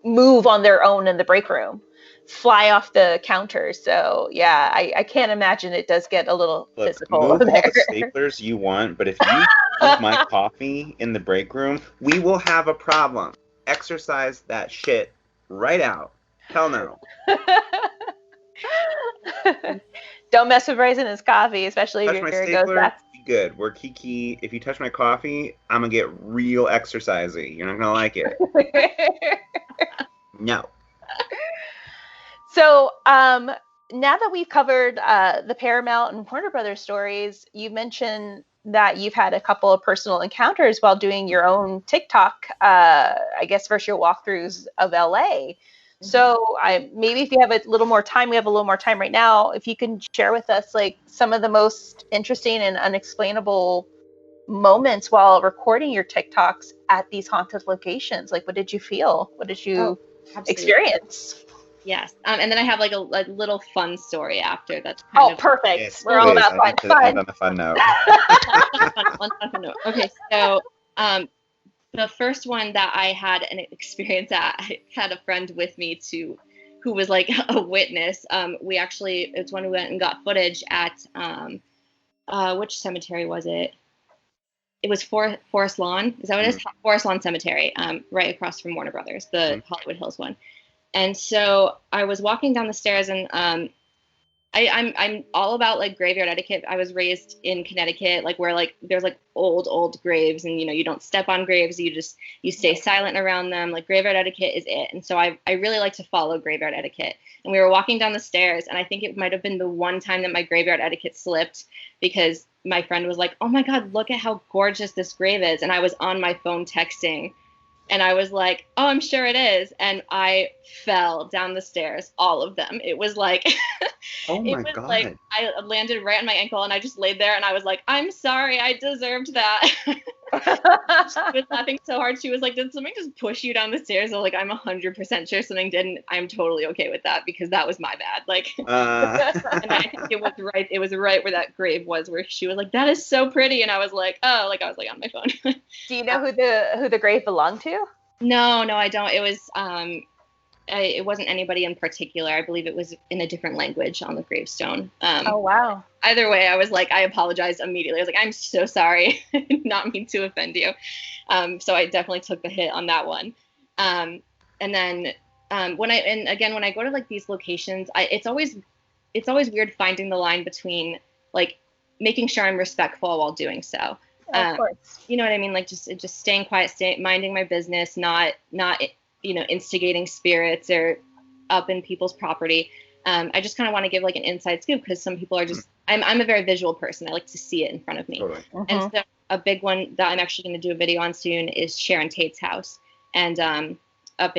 move on their own in the break room, fly off the counter. So yeah, I can't imagine it does get a little physical. Move all the staplers you want, but if you move my coffee in the break room, we will have a problem. Exercise that shit right out. Hell no. Don't mess with Bryson and his coffee, especially if you're a ghost. Good. We're Kiki. If you touch my coffee, I'm gonna get real exercisey. You're not gonna like it. No. So, now that we've covered the Paramount and Warner Brothers stories, you mentioned that you've had a couple of personal encounters while doing your own TikTok, I guess, virtual walkthroughs of LA. So maybe if you have a little more time, we have a little more time right now, if you can share with us like some of the most interesting and unexplainable moments while recording your TikToks at these haunted locations. Like, what did you feel? What did you experience? Yes. And then I have like a little fun story after that's perfect. Yes, we're all about fun. End on a fun note. Okay, so the first one that I had an experience at, I had a friend with me who was like a witness. It's when we went and got footage at which cemetery was it? It was Forest Lawn. Is that what it is? Forest Lawn Cemetery, right across from Warner Brothers, the Hollywood Hills one. And so I was walking down the stairs, and I'm all about like graveyard etiquette. I was raised in Connecticut, like where like there's like old graves, and you don't step on graves. You stay silent around them. Like graveyard etiquette is it. And so I really like to follow graveyard etiquette. And we were walking down the stairs, and I think it might have been the one time that my graveyard etiquette slipped, because my friend was like, "Oh my God, look at how gorgeous this grave is," and I was on my phone texting. And I was like, "Oh, I'm sure it is." And I fell down the stairs, all of them. It was like, oh my God. Like I landed right on my ankle, and I just laid there, and I was like, "I'm sorry, I deserved that." She was laughing so hard. She was like, "Did something just push you down the stairs?" I was like, "I'm 100% sure something did, and I'm totally okay with that, because that was my bad." Like, and I think it was right. It was right where that grave was, where she was like, "That is so pretty," and I was like, "Oh," like I was like on my phone. Do you know who the grave belonged to? No, I don't. It was it wasn't anybody in particular. I believe it was in a different language on the gravestone. Oh wow. Either way, I was like, I apologized immediately. I was like, "I'm so sorry," not mean to offend you. So I definitely took the hit on that one. And then when I go to like these locations, it's always weird finding the line between like making sure I'm respectful while doing so. Of course. You know what I mean? Like just staying quiet, minding my business, not instigating spirits or up in people's property. I just kind of want to give like an inside scoop, because some people are just, I'm a very visual person. I like to see it in front of me. Totally. And so a big one that I'm actually going to do a video on soon is Sharon Tate's house, and up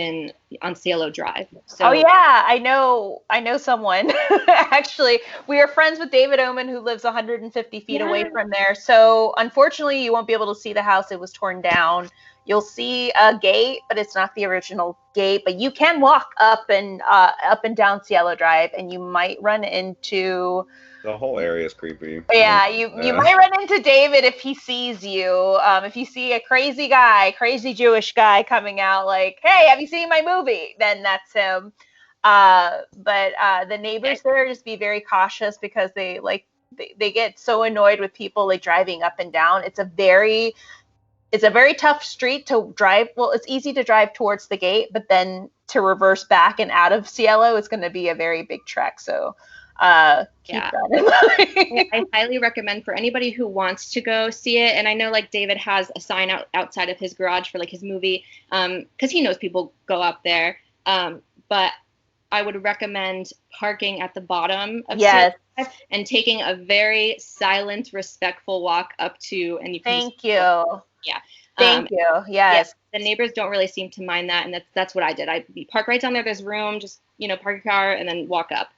on Cielo Drive. So, oh yeah, I know someone. Actually, we are friends with David Oman, who lives 150 feet away from there. So unfortunately, you won't be able to see the house. It was torn down. You'll see a gate, but it's not the original gate. But you can walk up and down Cielo Drive, and you might run into. The whole area is creepy. Yeah, you might run into David if he sees you. If you see a crazy Jewish guy coming out like, "Hey, have you seen my movie?" Then that's him. But the neighbors there, just be very cautious, because they get so annoyed with people like driving up and down. It's a very tough street to drive. Well, it's easy to drive towards the gate, but then to reverse back and out of Cielo is going to be a very big trek. So keep that in mind. I highly recommend for anybody who wants to go see it. And I know like David has a sign outside of his garage for like his movie, because he knows people go up there. But I would recommend parking at the bottom of Cielo Drive and taking a very silent, respectful walk up to, and you can Thank you. Yeah. Thank you. Yes. The neighbors don't really seem to mind that, and that's what I did. I park right down there. There's room, just park your car and then walk up.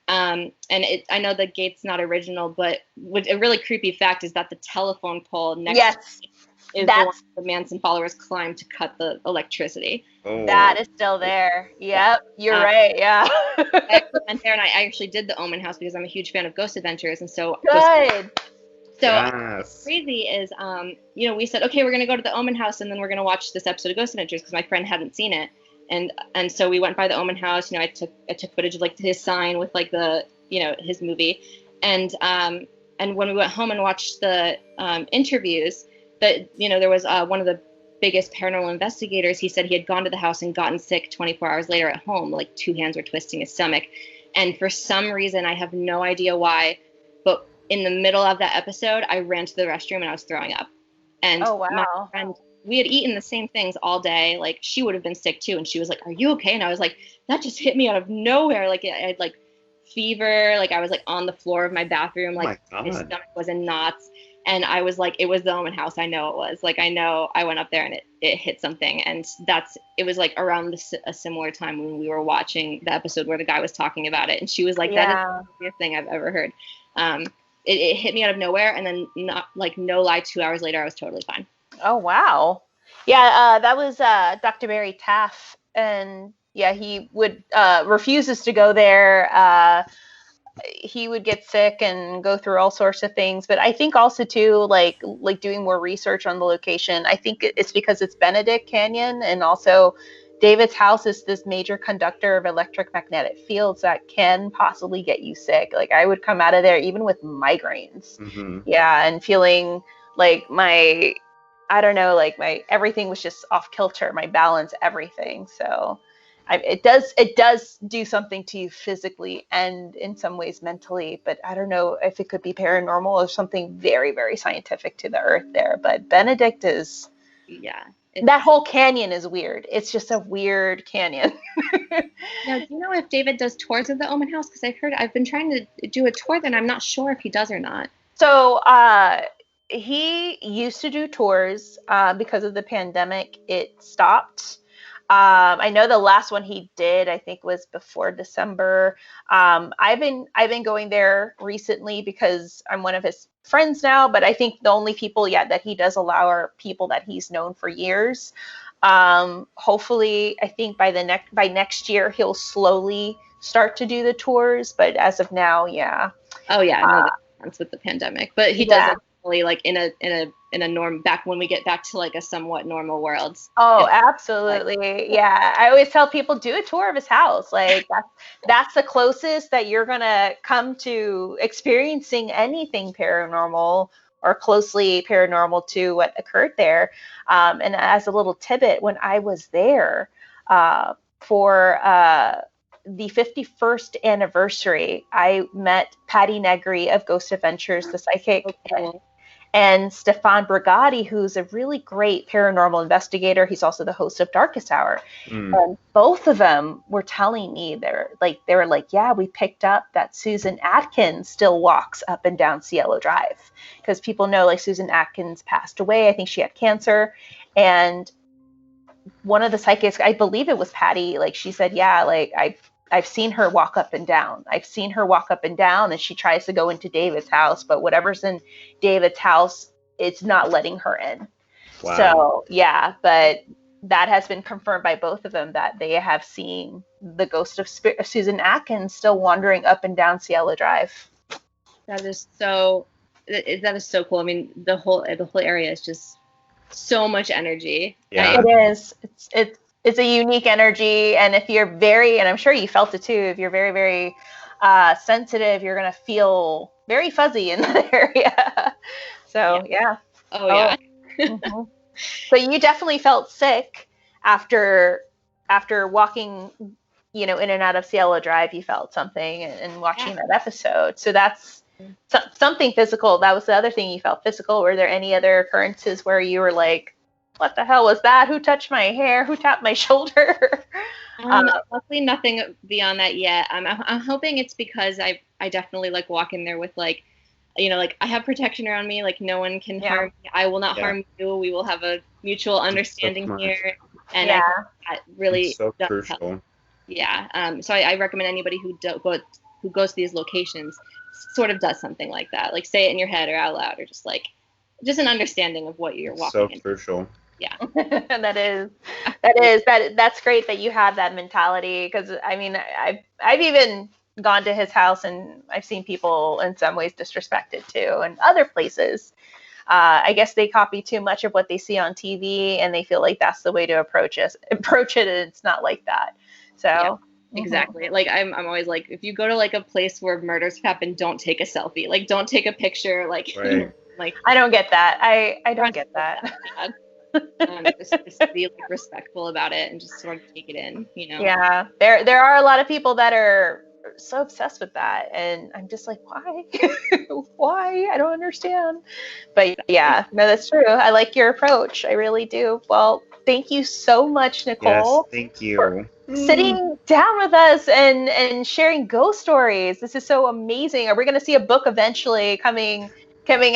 And I know the gate's not original, but a really creepy fact is that the telephone pole next to it is the one the Manson followers climbed to cut the electricity. Oh. That is still there. Yep, you're right. Yeah. I went there, and I actually did the Omen House because I'm a huge fan of Ghost Adventures, and so good. So yes. crazy is, we said, okay, we're going to go to the Omen House, and then we're going to watch this episode of Ghost Adventures because my friend hadn't seen it. And so we went by the Omen House. I took footage of like his sign with like the, his movie. And when we went home and watched the interviews, that, there was one of the biggest paranormal investigators. He said he had gone to the house and gotten sick 24 hours later at home, like 2 hands were twisting his stomach. And for some reason, I have no idea why, but in the middle of that episode, I ran to the restroom and I was throwing up. And my friend, we had eaten the same things all day. Like, she would have been sick too. And she was like, "Are you okay?" And I was like, that just hit me out of nowhere. Like, I had like fever. Like, I was like on the floor of my bathroom. Like, my stomach was in knots. And I was like, it was the Omen House. I know it was. Like, I know I went up there and it hit something. And it was like around a similar time when we were watching the episode where the guy was talking about it. And she was like, that is the weirdest thing I've ever heard. It hit me out of nowhere. And then no lie, 2 hours later, I was totally fine. Oh, wow. Yeah, that was Dr. Barry Taff. And yeah, he would refuses to go there. He would get sick and go through all sorts of things. But I think also too, like doing more research on the location, I think it's because it's Benedict Canyon, and also David's house is this major conductor of electromagnetic fields that can possibly get you sick. Like, I would come out of there even with migraines. Mm-hmm. Yeah, and feeling like my everything was just off kilter, my balance, everything. So it does do something to you physically and in some ways mentally, but I don't know if it could be paranormal or something very, very scientific to the earth there. But Benedict is, that whole canyon is weird. It's just a weird canyon. Now, do you know if David does tours of the Omen House? Because I've been trying to do a tour there, and I'm not sure if he does or not. So he used to do tours. Because of the pandemic, it stopped. I know the last one he did, I think, was before December. I've been going there recently because I'm one of his friends now, but I think the only people that he does allow are people that he's known for years. Hopefully, I think by next year he'll slowly start to do the tours, but as of now, Oh yeah, I know that's with the pandemic, but he does it like in a norm, back when we get back to like a somewhat normal world. Oh, absolutely. Yeah. I always tell people, do a tour of his house. Like, that's the closest that you're going to come to experiencing anything paranormal or closely paranormal to what occurred there. And as a little tidbit, when I was there for the 51st anniversary, I met Patty Negri of Ghost Adventures, the psychic. Okay. And Stefan Brigatti, who's a really great paranormal investigator. He's also the host of Darkest Hour. And both of them were telling me, they were like, yeah, we picked up that Susan Atkins still walks up and down Cielo Drive. Because people know, like, Susan Atkins passed away. I think she had cancer. And one of the psychics, I believe it was Patty, like, she said, yeah, like, I've seen her walk up and down. And she tries to go into David's house, but whatever's in David's house, it's not letting her in. Wow. So, yeah, but that has been confirmed by both of them that they have seen the ghost of Susan Atkins still wandering up and down Cielo Drive. That is so cool. I mean, the whole area is just so much energy. Yeah. It is. It's a unique energy, and if you're and I'm sure you felt it too, if you're very, very sensitive, you're going to feel very fuzzy in that area. So, yeah. Oh, yeah. Mm-hmm. So you definitely felt sick after walking, in and out of Cielo Drive. You felt something and watching that episode. So that's something physical. That was the other thing, you felt physical. Were there any other occurrences where you were like, what the hell was that? Who touched my hair? Who tapped my shoulder? Luckily, nothing beyond that yet. I'm hoping it's because I definitely like walk in there with like like I have protection around me. Like no one can harm me. I will not harm you. We will have a mutual understanding here. And I think that really it's so does crucial. help. Yeah. So I recommend anybody who goes to these locations sort of does something like that. Like say it in your head or out loud, or just an understanding of what you're walking into. So crucial. Yeah. That's great that you have that mentality, because I mean I've even gone to his house and I've seen people in some ways disrespected too, and other places. I guess they copy too much of what they see on TV, and they feel like that's the way to approach it, and it's not like that. So yeah, exactly. Like I'm always like, if you go to like a place where murders happen, don't take a selfie. Like don't take a picture. Like right. Like I don't get that. I don't get that. Just be like respectful about it and just sort of take it in, Yeah, there are a lot of people that are so obsessed with that, and I'm just like, why? Why? I don't understand. But yeah, no, that's true. I like your approach. I really do. Well, thank you so much, Nicole. Yes, thank you. For sitting down with us and sharing ghost stories. This is so amazing. Are we going to see a book eventually coming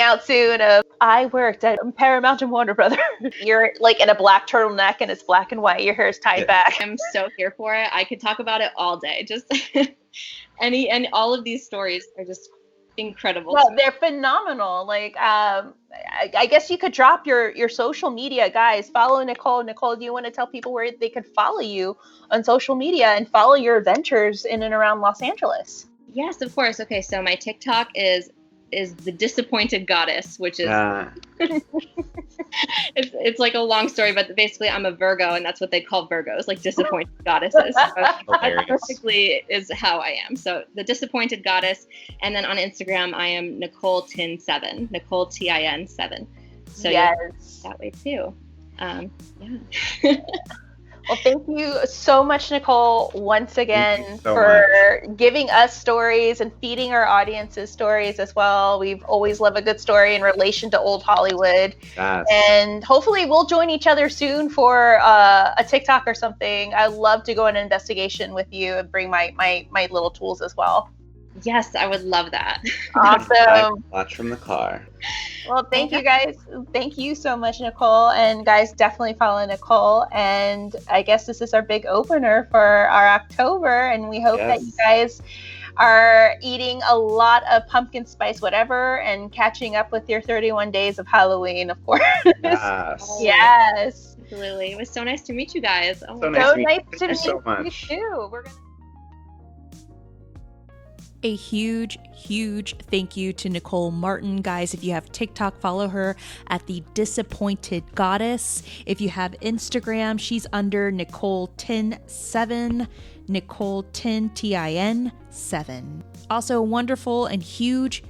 out soon of I worked at Paramount and Warner Brothers. You're like in a black turtleneck and it's black and white. Your hair is tied back. I'm so here for it. I could talk about it all day. Just and all of these stories are just incredible. Well, they're phenomenal. Like I guess you could drop your social media, guys. Follow Nicole. Nicole, do you want to tell people where they could follow you on social media and follow your adventures in and around Los Angeles? Yes, of course. Okay, so my TikTok is the Disappointed Goddess, which is it's like a long story, but basically I'm a Virgo, and that's what they call Virgos, like disappointed goddesses. So that perfectly is how I am. So the Disappointed Goddess, and then on Instagram I am Nicole Tin7, Nicole TIN7. So yes, that way too. Yeah. Well, thank you so much, Nicole, once again for giving us stories and feeding our audiences stories as well. We've always loved a good story in relation to old Hollywood. Yes. And hopefully we'll join each other soon for a TikTok or something. I'd love to go on an investigation with you and bring my little tools as well. Yes, I would love that. Awesome. Watch from the car. Well, thank you guys. Thank you so much, Nicole. And guys, definitely follow Nicole. And I guess this is our big opener for our October. And we hope that you guys are eating a lot of pumpkin spice whatever and catching up with your 31 days of Halloween, of course. Yes. Absolutely. It was so nice to meet you guys. Oh, so nice to meet you too. We're gonna A huge thank you to Nicole Martin. Guys, if you have TikTok, follow her at the Disappointed Goddess. If you have Instagram, she's under Nicole Tin7, Nicole Tin TIN7. Also, wonderful and huge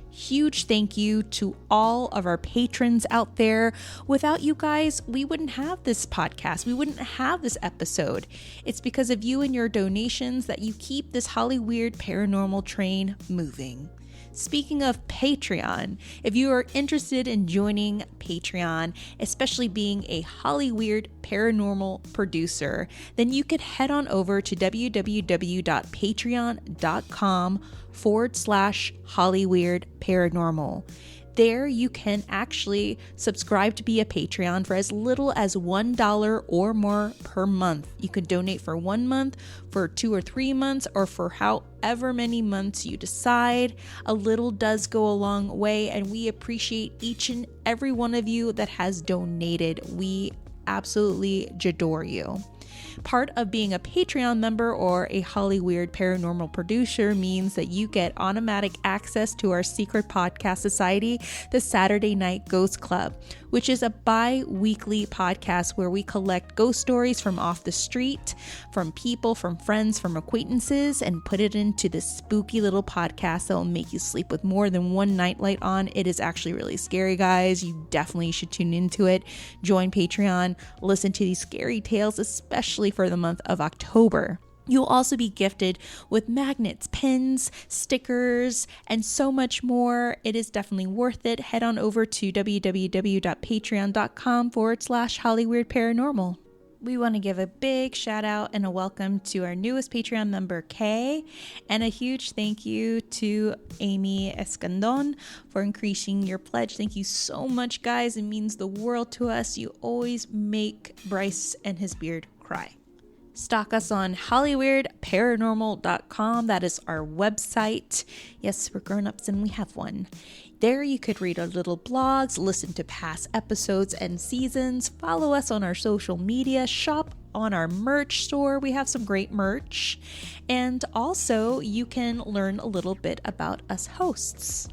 thank you to all of our patrons out there. Without you guys, we wouldn't have this podcast. We wouldn't have this episode. It's because of you and your donations that you keep this Hollyweird paranormal train moving. Speaking of Patreon, if you are interested in joining Patreon, especially being a Hollyweird paranormal producer, then you could head on over to www.patreon.com/Hollyweird Paranormal. There you can actually subscribe to be a Patreon for as little as $1 or more per month. You can donate for 1 month, for 2 or 3 months, or for however many months you decide. A little does go a long way, and we appreciate each and every one of you that has donated. We absolutely adore you. Part of being a Patreon member or a Hollyweird paranormal producer means that you get automatic access to our secret podcast society, the Saturday Night Ghost Club, which is a bi-weekly podcast where we collect ghost stories from off the street, from people, from friends, from acquaintances, and put it into this spooky little podcast that will make you sleep with more than one nightlight on. It is actually really scary, guys. You definitely should tune into it. Join Patreon, listen to these scary tales, especially for the month of October. You'll also be gifted with magnets, pins, stickers, and so much more. It is definitely worth it. Head on over to www.patreon.com/Hollyweird Paranormal. We want to give a big shout out and a welcome to our newest Patreon member, Kay, and a huge thank you to Amy Escandon for increasing your pledge. Thank you so much, guys. It means the world to us. You always make Bryce and his beard cry. Stalk us on hollyweirdparanormal.com. That is our website. Yes, we're grown-ups and we have one. There you could read our little blogs, listen to past episodes and seasons, follow us on our social media, shop on our merch store. We have some great merch. And also you can learn a little bit about us hosts.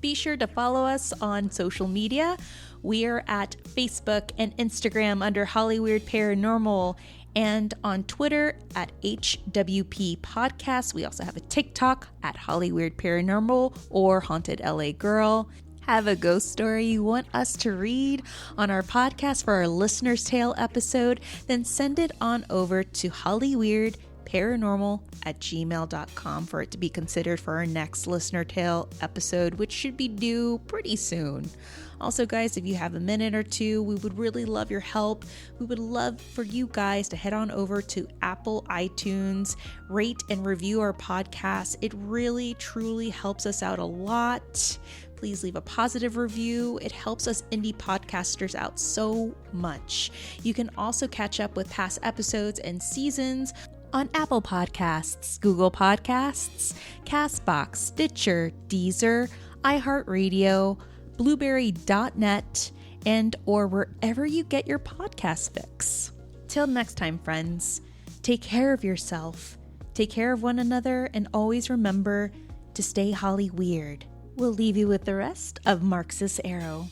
Be sure to follow us on social media. We are at Facebook and Instagram under Hollyweird Paranormal, and on Twitter at HWP Podcast. We also have a TikTok at Hollyweird Paranormal or Haunted LA Girl. Have a ghost story you want us to read on our podcast for our Listener's Tale episode? Then send it on over to hollyweirdparanormal@gmail.com for it to be considered for our next Listener Tale episode, which should be due pretty soon. Also, guys, if you have a minute or two, we would really love your help. We would love for you guys to head on over to Apple iTunes, rate and review our podcast. It really, truly helps us out a lot. Please leave a positive review. It helps us indie podcasters out so much. You can also catch up with past episodes and seasons on Apple Podcasts, Google Podcasts, Castbox, Stitcher, Deezer, iHeartRadio, Blueberry.net, and or wherever you get your podcast fix. Till next time, friends, take care of yourself, take care of one another, and always remember to stay Hollyweird. We'll leave you with the rest of Marx's Arrow.